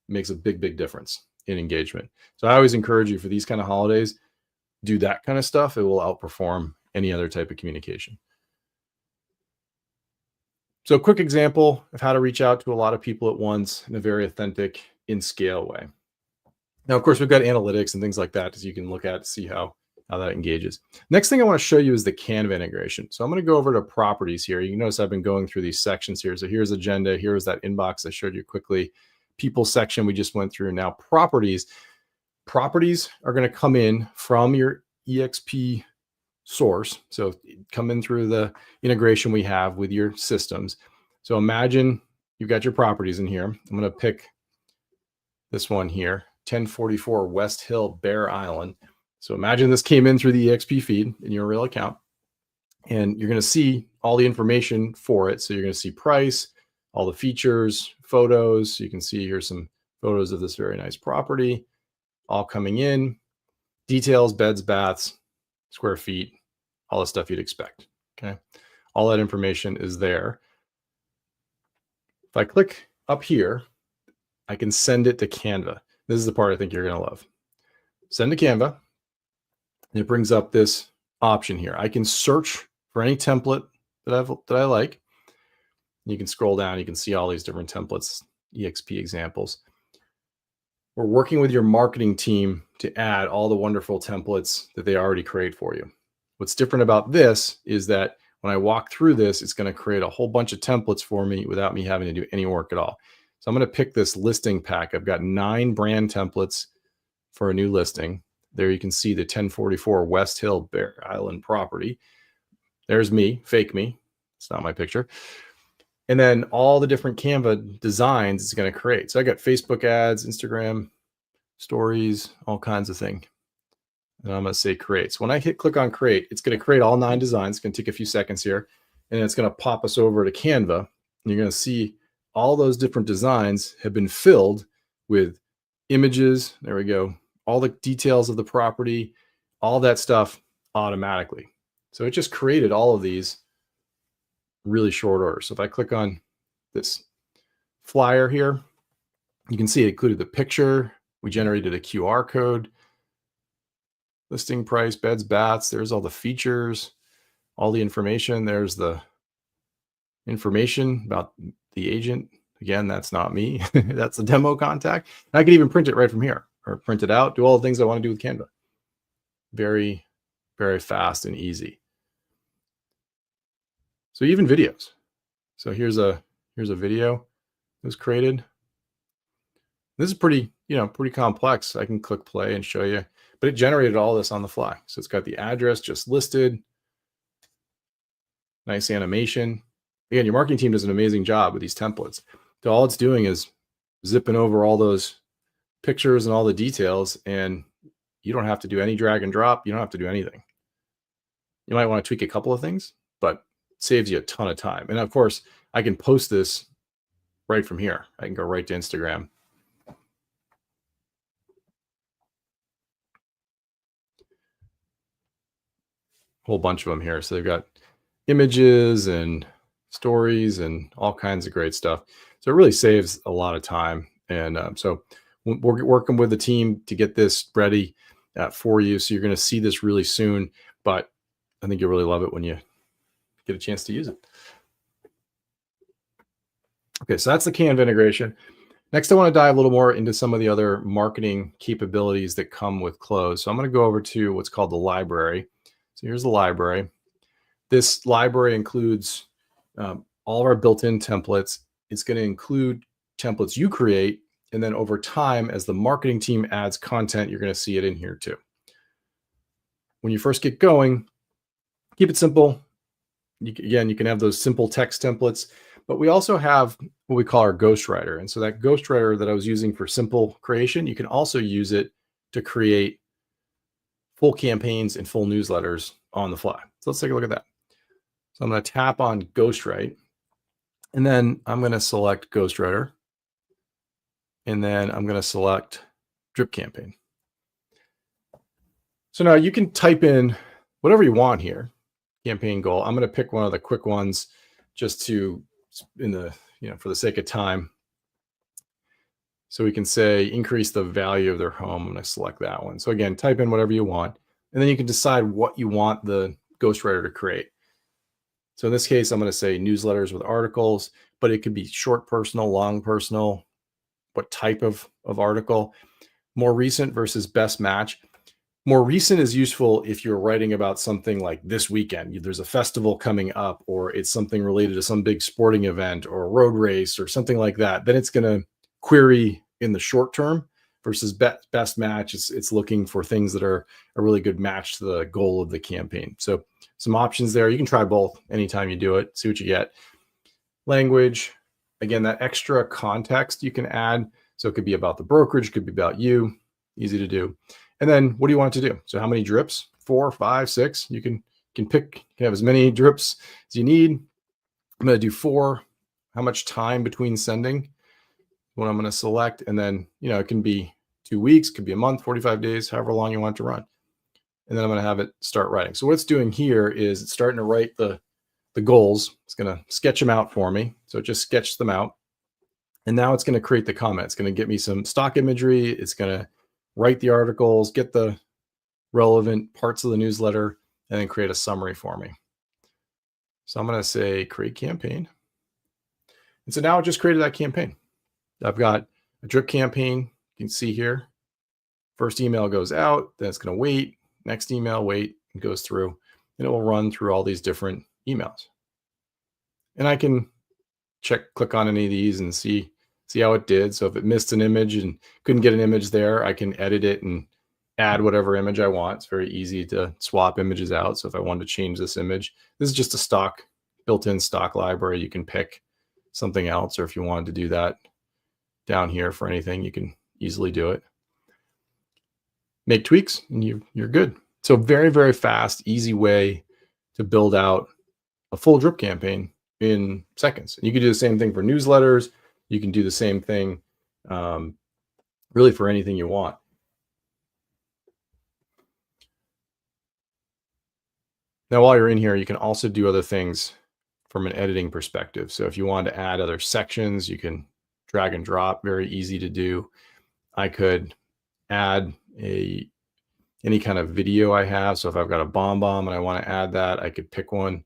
It makes a big, big difference in engagement. So I always encourage you for these kind of holidays, do that kind of stuff. It will outperform any other type of communication. So a quick example of how to reach out to a lot of people at once in a very authentic, in scale way. Now, of course, we've got analytics and things like that as you can look at to see how that engages. Next thing I want to show you is the Canva integration. So I'm going to go over to properties here. You can notice I've been going through these sections here. So here's agenda. Here's that inbox I showed you quickly. People section we just went through. Now properties. Properties are going to come in from your EXP source. So come in through the integration we have with your systems. So imagine you've got your properties in here. I'm going to pick this one here, 1044 West Hill, Bear Island. So imagine this came in through the EXP feed in your real account, and you're going to see all the information for it. So you're going to see price, all the features, photos. You can see here's some photos of this very nice property, all coming in, details, beds, baths, square feet, all the stuff you'd expect. Okay. All that information is there. If I click up here, I can send it to Canva. This is the part I think you're going to love. Send to Canva. And it brings up this option here. I can search for any template that I like. You can scroll down. You can see all these different templates, EXP examples. We're working with your marketing team to add all the wonderful templates that they already create for you. What's different about this is that when I walk through this, it's going to create a whole bunch of templates for me without me having to do any work at all. So I'm going to pick this listing pack. I've got 9 brand templates for a new listing. There you can see the 1044 West Hill Bear Island property. There's me, fake me. It's not my picture. And then all the different Canva designs it's going to create. So I got Facebook ads, Instagram stories, all kinds of things. And I'm going to say create. So when I click on create, it's going to create all 9 designs. It's going to take a few seconds here. And it's going to pop us over to Canva. And you're going to see all those different designs have been filled with images. There we go. All the details of the property, all that stuff automatically. So it just created all of these really short order. So if I click on this flyer here, you can see it included the picture. We generated a QR code, listing price, beds, baths. There's all the features, all the information. There's the information about the agent. Again, that's not me. That's the demo contact. And I can even print it right from here or print it out, do all the things I want to do with Canva. Very, very fast and easy. So even videos. So here's a video that was created. This is pretty complex. I can click play and show you, but it generated all this on the fly. So it's got the address just listed. Nice animation. Again, your marketing team does an amazing job with these templates. So all it's doing is zipping over all those pictures and all the details, and you don't have to do any drag and drop. You don't have to do anything. You might want to tweak a couple of things, but it saves you a ton of time. And of course, I can post this right from here. I can go right to Instagram. Whole bunch of them here. So they've got images and stories and all kinds of great stuff. So it really saves a lot of time. And so we're working with the team to get this ready for you. So you're going to see this really soon, but I think you'll really love it when you get a chance to use it. Okay, so that's the Canva integration. Next, I want to dive a little more into some of the other marketing capabilities that come with Cloze. So I'm going to go over to what's called the library. So here's the library. This library includes all of our built-in templates. It's going to include templates you create. And then over time, as the marketing team adds content, you're going to see it in here too. When you first get going, keep it simple. Again, you can have those simple text templates, but we also have what we call our ghostwriter. And so that ghostwriter that I was using for simple creation, you can also use it to create full campaigns and full newsletters on the fly. So let's take a look at that. So I'm going to tap on Ghostwrite, and then I'm going to select Ghostwriter, and then I'm going to select Drip Campaign. So now you can type in whatever you want here. Campaign goal. I'm going to pick one of the quick ones just to, for the sake of time. So we can say increase the value of their home. I'm going to select that one. So again, type in whatever you want, and then you can decide what you want the ghostwriter to create. So in this case, I'm going to say newsletters with articles, but it could be short personal, long personal, what type of article, more recent versus best match. More recent is useful if you're writing about something like this weekend. There's a festival coming up, or it's something related to some big sporting event or a road race or something like that. Then it's going to query in the short term versus best match. It's looking for things that are a really good match to the goal of the campaign. So some options there. You can try both anytime you do it, see what you get. Language, again, that extra context you can add. So it could be about the brokerage, could be about you, easy to do. And then what do you want it to do? So how many drips? 4, 5, 6. You can pick, you can have as many drips as you need. I'm going to do 4. How much time between sending? What I'm going to select. And then, it can be 2 weeks, could be a month, 45 days, however long you want it to run. and then I'm going to have it start writing. So what it's doing here is it's starting to write the goals. It's going to sketch them out for me. So it just sketched them out. And now it's going to create the comment. It's going to get me some stock imagery. It's going to write the articles, get the relevant parts of the newsletter, and then create a summary for me. So I'm going to say create campaign. And so now it just created that campaign. I've got a drip campaign. You can see here, first email goes out, then it's going to wait, next email, wait, and goes through, and it will run through all these different emails. And I can click on any of these and see how it did. So if it missed an image and couldn't get an image there, I can edit it and add whatever image I want. It's very easy to swap images out. So if I wanted to change this image, this is just a stock, built-in stock library. You can pick something else, or if you wanted to do that down here for anything, you can easily do it. Make tweaks and you're good. So very, very fast, easy way to build out a full drip campaign in seconds. You can do the same thing for newsletters. You can do the same thing really for anything you want. Now, while you're in here, you can also do other things from an editing perspective. So if you want to add other sections, you can drag and drop, very easy to do. I could add any kind of video I have. So if I've got a bomb and I want to add that, I could pick one.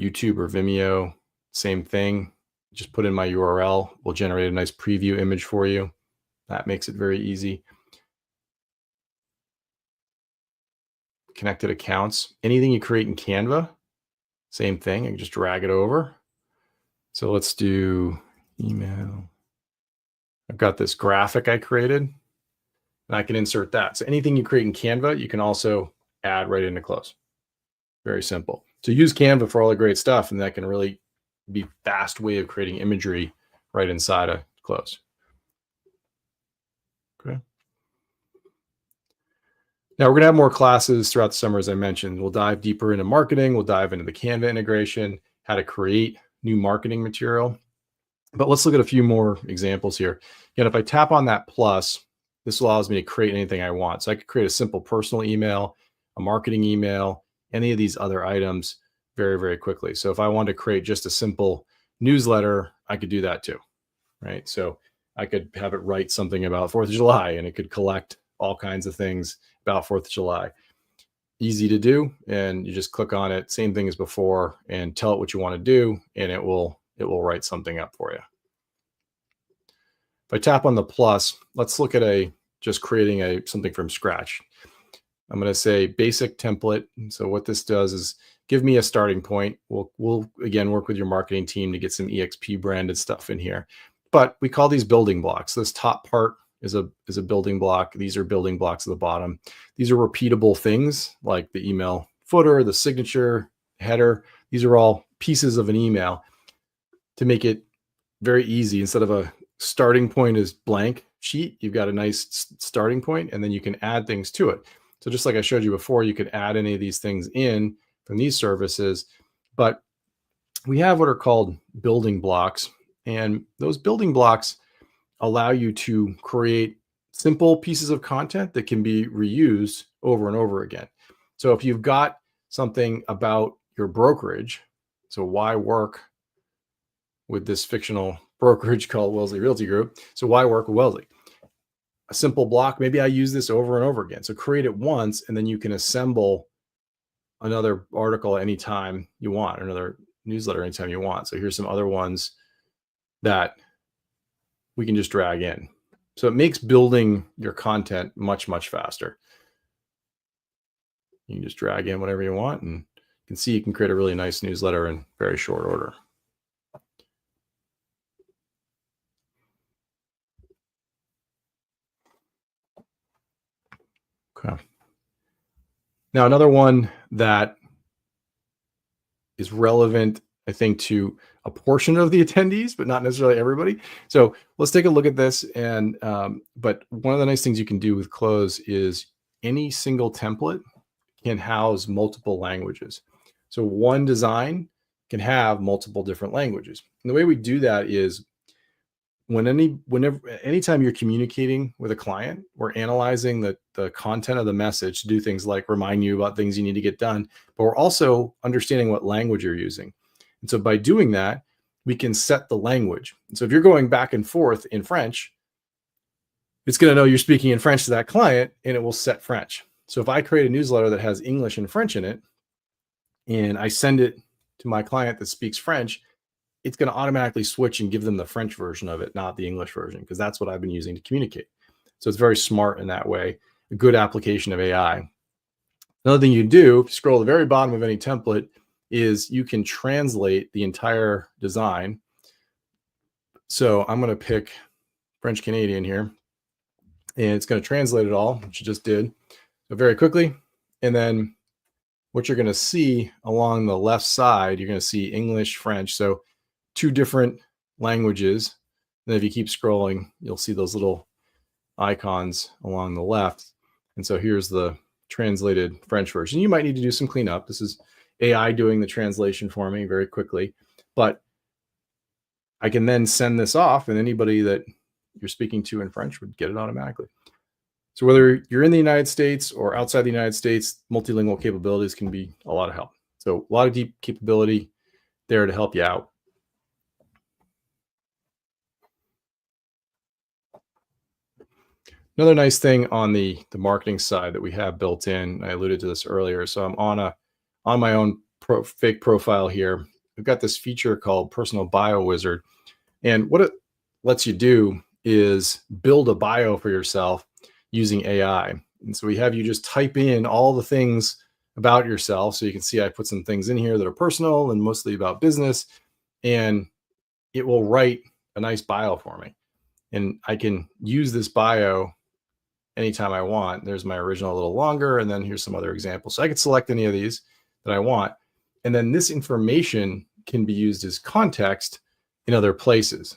YouTube or Vimeo, same thing. Just put in my URL, will generate a nice preview image for you. That makes it very easy. Connected accounts, anything you create in Canva, same thing. I can just drag it over. So let's do email. I've got this graphic I created, and I can insert that. So anything you create in Canva, you can also add right into Cloze. Very simple. So use Canva for all the great stuff, and that can really be a fast way of creating imagery right inside of Cloze. Okay. Now we're going to have more classes throughout the summer, as I mentioned. We'll dive deeper into marketing. We'll dive into the Canva integration, how to create new marketing material. But let's look at a few more examples here. Again, if I tap on that plus, this allows me to create anything I want. So I could create a simple personal email, a marketing email, any of these other items very, very quickly. So if I wanted to create just a simple newsletter, I could do that too, right? So I could have it write something about 4th of July, and it could collect all kinds of things about 4th of July. Easy to do, and you just click on it, same thing as before, and tell it what you want to do, and it will write something up for you. If I tap on the plus, let's look at just creating something from scratch. I'm going to say basic template. So what this does is give me a starting point. We'll again work with your marketing team to get some EXP branded stuff in here. But we call these building blocks. This top part is a building block. These are building blocks at the bottom. These are repeatable things like the email footer, the signature, header. These are all pieces of an email to make it very easy. Instead of a starting point is blank sheet, you've got a nice starting point, and then you can add things to it. So just like I showed you before, you could add any of these things in from these services, but we have what are called building blocks. And those building blocks allow you to create simple pieces of content that can be reused over and over again. So if you've got something about your brokerage, so why work with this fictional brokerage called Wellesley Realty Group? So why work with Wellesley? A simple block, maybe I use this over and over again. So create it once, and then you can assemble another article anytime you want, or another newsletter anytime you want. So here's some other ones that we can just drag in. So it makes building your content much, much faster. You can just drag in whatever you want, and you can see you can create a really nice newsletter in very short order. Okay. Now, another one that is relevant, I think, to a portion of the attendees, but not necessarily everybody. So let's take a look at this. And but one of the nice things you can do with Cloze is any single template can house multiple languages. So one design can have multiple different languages. And the way we do that is anytime you're communicating with a client, we're analyzing the content of the message to do things like remind you about things you need to get done, but we're also understanding what language you're using. And so by doing that, we can set the language. And so if you're going back and forth in French, it's going to know you're speaking in French to that client, and it will set French. So if I create a newsletter that has English and French in it, and I send it to my client that speaks French, it's going to automatically switch and give them the French version of it, not the English version, because that's what I've been using to communicate. So it's very smart in that way, a good application of AI. Another thing you do, if you scroll to the very bottom of any template, is you can translate the entire design. So I'm going to pick French Canadian here, and it's going to translate it all, which it just did, so very quickly. And then what you're going to see along the left side, you're going to see English, French. So 2 different languages. And if you keep scrolling, you'll see those little icons along the left. And so here's the translated French version. You might need to do some cleanup. This is AI doing the translation for me very quickly, but I can then send this off, and anybody that you're speaking to in French would get it automatically. So whether you're in the United States or outside the United States, multilingual capabilities can be a lot of help. So a lot of deep capability there to help you out. Another nice thing on the marketing side that we have built in, I alluded to this earlier. So I'm on my own fake profile here. We've got this feature called Personal Bio Wizard. And what it lets you do is build a bio for yourself using AI. And so we have you just type in all the things about yourself. So you can see I put some things in here that are personal and mostly about business, and it will write a nice bio for me. And I can use this bio anytime I want. There's my original a little longer, and then here's some other examples. So I could select any of these that I want. And then this information can be used as context in other places.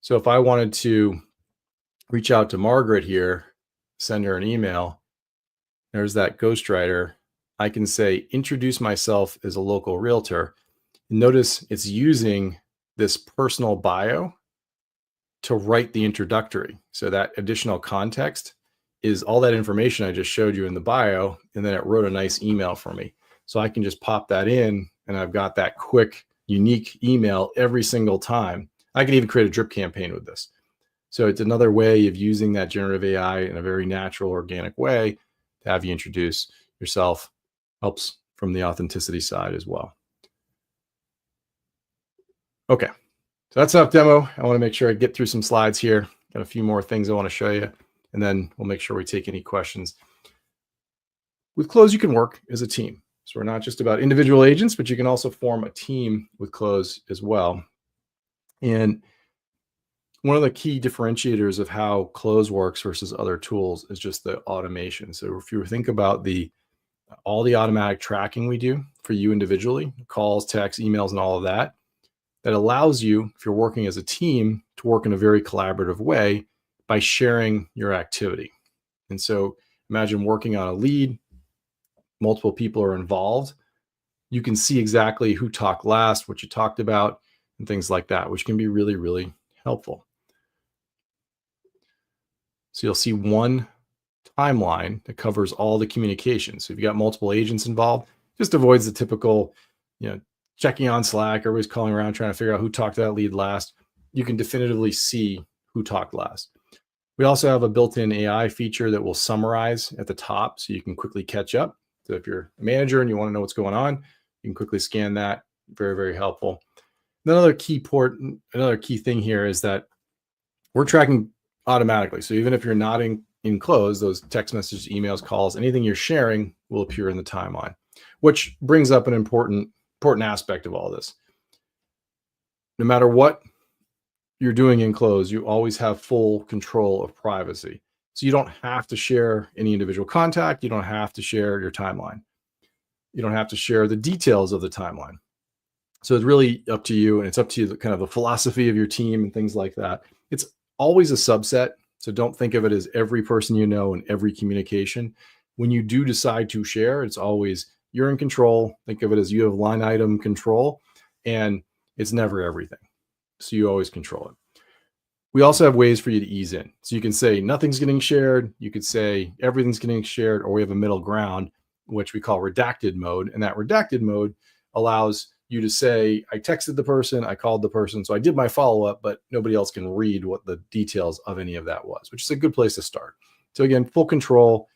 So if I wanted to reach out to Margaret here, send her an email, there's that ghostwriter. I can say, introduce myself as a local realtor. Notice it's using this personal bio to write the introductory. So that additional context is all that information I just showed you in the bio, and then it wrote a nice email for me. So I can just pop that in, and I've got that quick, unique email every single time. I can even create a drip campaign with this. So it's another way of using that generative AI in a very natural, organic way to have you introduce yourself. Helps from the authenticity side as well. Okay, so that's enough demo. I want to make sure I get through some slides here. Got a few more things I want to show you, and then we'll make sure we take any questions. With Cloze, you can work as a team. So we're not just about individual agents, but you can also form a team with Cloze as well. And one of the key differentiators of how Cloze works versus other tools is just the automation. So if you think about all the automatic tracking we do for you individually, calls, texts, emails, and all of that, that allows you, if you're working as a team, to work in a very collaborative way by sharing your activity. And so imagine working on a lead, multiple people are involved. You can see exactly who talked last, what you talked about, and things like that, which can be really, really helpful. So you'll see one timeline that covers all the communications. So if you've got multiple agents involved, just avoids the typical, checking on Slack, everybody's calling around trying to figure out who talked to that lead last. You can definitively see who talked last. We also have a built-in AI feature that will summarize at the top so you can quickly catch up. So if you're a manager and you want to know what's going on, you can quickly scan that. Very, very helpful. Another key thing here is that we're tracking automatically. So even if you're not in Cloze, those text messages, emails, calls, anything you're sharing will appear in the timeline, which brings up an important aspect of all this. No matter what you're doing in Cloze, you always have full control of privacy. So you don't have to share any individual contact. You don't have to share your timeline. You don't have to share the details of the timeline. So it's really up to you, and it's up to you, kind of the philosophy of your team and things like that. It's always a subset. So don't think of it as every person you know and every communication. When you do decide to share, it's always you're in control. Think of it as you have line item control, and it's never everything. So you always control it. We also have ways for you to ease in. So you can say nothing's getting shared. You could say everything's getting shared, or we have a middle ground, which we call redacted mode. And that redacted mode allows you to say, I texted the person, I called the person, so I did my follow-up, but nobody else can read what the details of any of that was, which is a good place to start. So again, full control.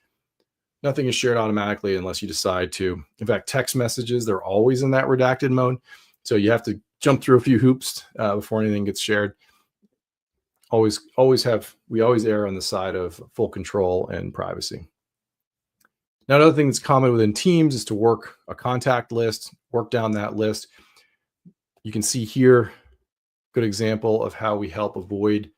Nothing is shared automatically unless you decide to. In fact, text messages, they're always in that redacted mode. So you have to jump through a few hoops before anything gets shared. We always err on the side of full control and privacy. Now, another thing that's common within teams is to work a contact list, work down that list. You can see here, good example of how we help avoid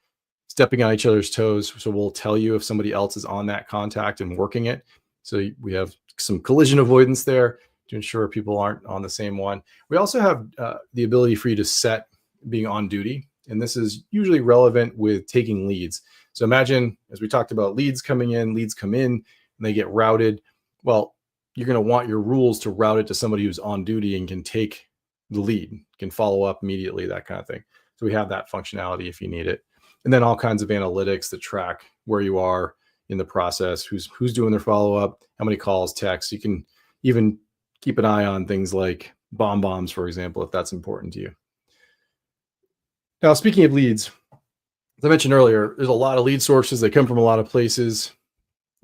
stepping on each other's toes. So we'll tell you if somebody else is on that contact and working it. So we have some collision avoidance there to ensure people aren't on the same one. We also have the ability for you to set being on duty. And this is usually relevant with taking leads. So imagine, as we talked about, leads coming in, leads come in, and they get routed. Well, you're going to want your rules to route it to somebody who's on duty and can take the lead, can follow up immediately, that kind of thing. So we have that functionality if you need it. And then all kinds of analytics that track where you are in the process, who's doing their follow-up, how many calls, texts. You can even keep an eye on things like bombs, for example, if that's important to you. Now, speaking of leads, as I mentioned earlier, there's a lot of lead sources. They come from a lot of places.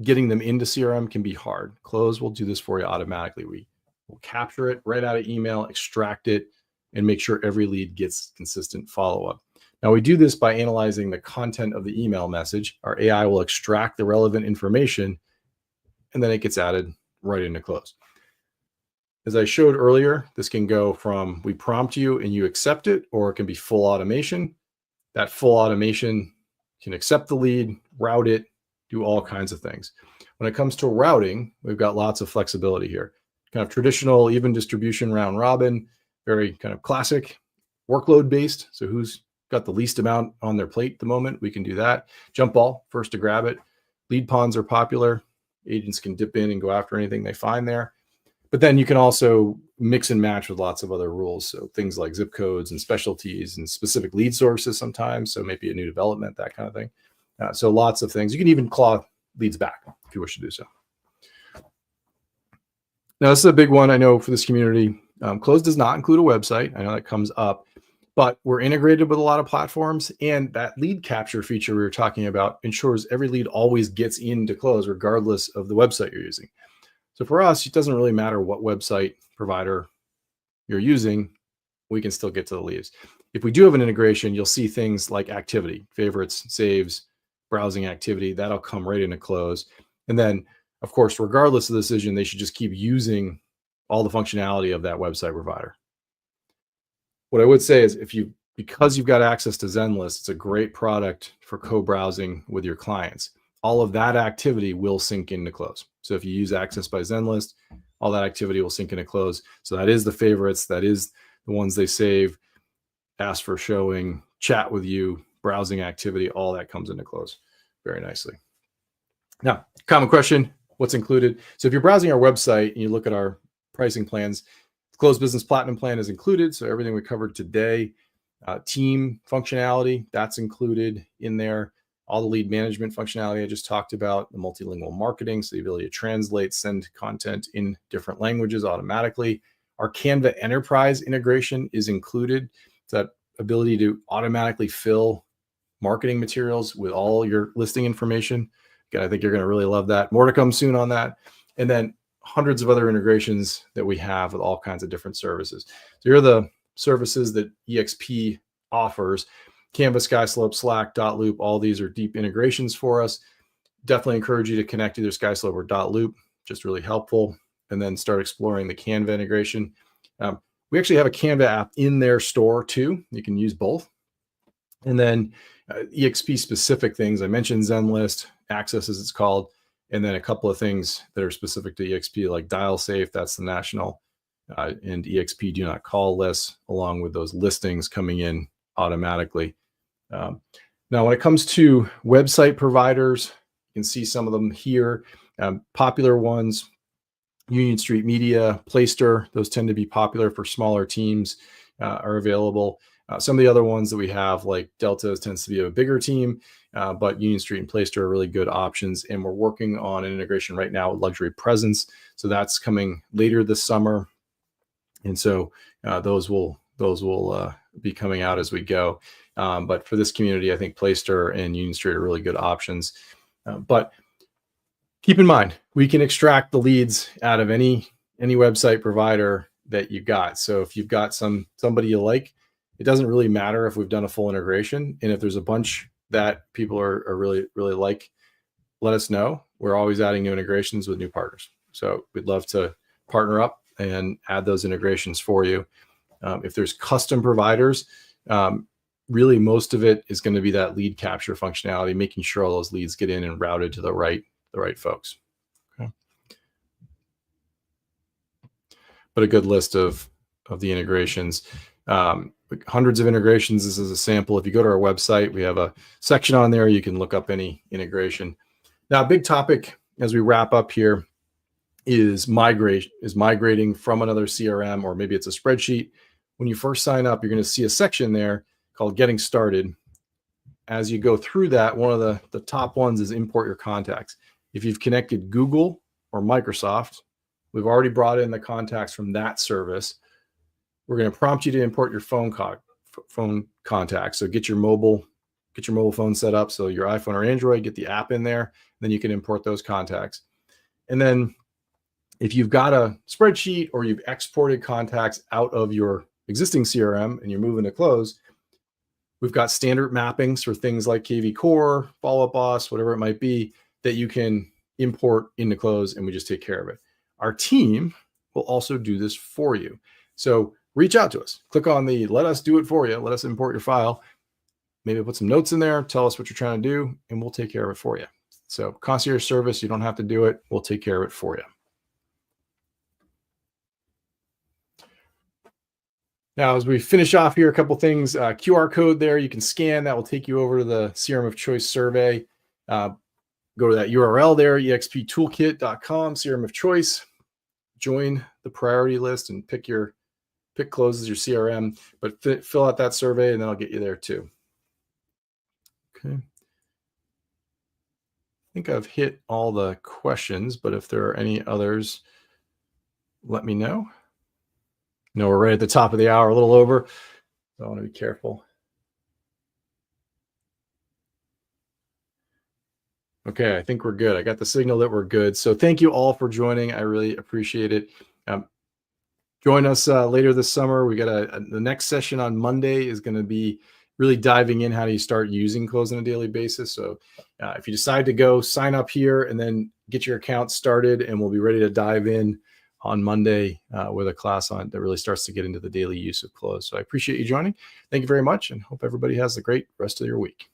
Getting them into CRM can be hard. Cloze will do this for you automatically. We will capture it right out of email, extract it, and make sure every lead gets consistent follow-up. Now, we do this by analyzing the content of the email message. Our AI will extract the relevant information, and then it gets added right into Cloze. As I showed earlier, this can go from we prompt you and you accept it, or it can be full automation. That full automation can accept the lead, route it, do all kinds of things. When it comes to routing, we've got lots of flexibility here. Kind of traditional, even distribution, round robin, very kind of classic, workload based. So who's got the least amount on their plate at the moment, we can do that. Jump ball, first to grab it. Lead ponds are popular. Agents can dip in and go after anything they find there. But then you can also mix and match with lots of other rules. So things like zip codes and specialties and specific lead sources sometimes. So maybe a new development, that kind of thing. So lots of things. You can even claw leads back if you wish to do so. Now, this is a big one, I know, for this community. Cloze does not include a website. I know that comes up, but we're integrated with a lot of platforms, and that lead capture feature we were talking about ensures every lead always gets into Cloze regardless of the website you're using. So for us, it doesn't really matter what website provider you're using, we can still get to the leads. If we do have an integration, you'll see things like activity, favorites, saves, browsing activity, that'll come right into Cloze. And then, of course, regardless of the decision, they should just keep using all the functionality of that website provider. What I would say is because you've got access to Zenlist, it's a great product for co-browsing with your clients. All of that activity will sync into Cloze. So if you use Access by Zenlist, all that activity will sync into Cloze. So that is the favorites, that is the ones they save, ask for showing, chat with you, browsing activity, all that comes into Cloze very nicely. Now, common question, what's included? So if you're browsing our website and you look at our pricing plans, Cloze Business Platinum plan is included. So everything we covered today, team functionality, that's included in there. All the lead management functionality I just talked about, the multilingual marketing, so the ability to translate, send content in different languages automatically. Our Canva Enterprise integration is included. It's that ability to automatically fill marketing materials with all your listing information. Again, I think you're going to really love that. More to come soon on that. And then hundreds of other integrations that we have with all kinds of different services. So here are the services that EXP offers. Canva, SkySlope, Slack, Dotloop, all these are deep integrations for us. Definitely encourage you to connect either SkySlope or Dotloop, just really helpful. And then start exploring the Canva integration. We actually have a Canva app in their store too. You can use both. And then EXP specific things. I mentioned Zenlist, Access as it's called, and then a couple of things that are specific to EXP like Dial Safe, that's the national, and EXP do not call lists, along with those listings coming in automatically. Now, when it comes to website providers, you can see some of them here. Popular ones, Union Street Media, Playster, those tend to be popular for smaller teams, are available. Some of the other ones that we have, like Delta, tends to be a bigger team, but Union Street and Placer are really good options. And we're working on an integration right now with Luxury Presence. So that's coming later this summer. And so those will be coming out as we go. But for this community, I think Placer and Union Street are really good options. But keep in mind, we can extract the leads out of any website provider that you got. So if you've got somebody you like, it doesn't really matter if we've done a full integration. And if there's a bunch that people are really like, let us know. We're always adding new integrations with new partners. So we'd love to partner up and add those integrations for you. If there's custom providers, really most of it is going to be that lead capture functionality, making sure all those leads get in and routed to the right folks. Okay. But a good list of the integrations. Hundreds of integrations. This is a sample. If you go to our website, we have a section on there. You can look up any integration. Now, a big topic as we wrap up here is migrating from another CRM, or maybe it's a spreadsheet. When you first sign up, you're going to see a section there called Getting Started. As you go through that, one of the top ones is import your contacts. If you've connected Google or Microsoft, we've already brought in the contacts from that service. We're going to prompt you to import your phone contacts. So get your mobile phone set up. So your iPhone or Android, get the app in there, then you can import those contacts. And then if you've got a spreadsheet or you've exported contacts out of your existing CRM and you're moving to Cloze, we've got standard mappings for things like KV Core, Follow Up Boss, whatever it might be, that you can import into Cloze, and we just take care of it. Our team will also do this for you. So reach out to us. Click on the let us do it for you. Let us import your file. Maybe put some notes in there. Tell us what you're trying to do, and we'll take care of it for you. So concierge service, you don't have to do it. We'll take care of it for you. Now, as we finish off here, a couple things. QR code there, you can scan. That will take you over to the CRM of Choice survey. Go to that URL there, exptoolkit.com, CRM of Choice. Join the priority list and pick Cloze as your CRM, but fill out that survey, and then I'll get you there too. Okay. I think I've hit all the questions, but if there are any others, let me know. No, we're right at the top of the hour, a little over. So I want to be careful. Okay, I think we're good. I got the signal that we're good. So thank you all for joining. I really appreciate it. Join us later this summer. We got the next session on Monday is going to be really diving in how do you start using Cloze on a daily basis. So if you decide to go, sign up here and then get your account started, and we'll be ready to dive in on Monday with a class on that really starts to get into the daily use of Cloze. So I appreciate you joining. Thank you very much, and hope everybody has a great rest of your week.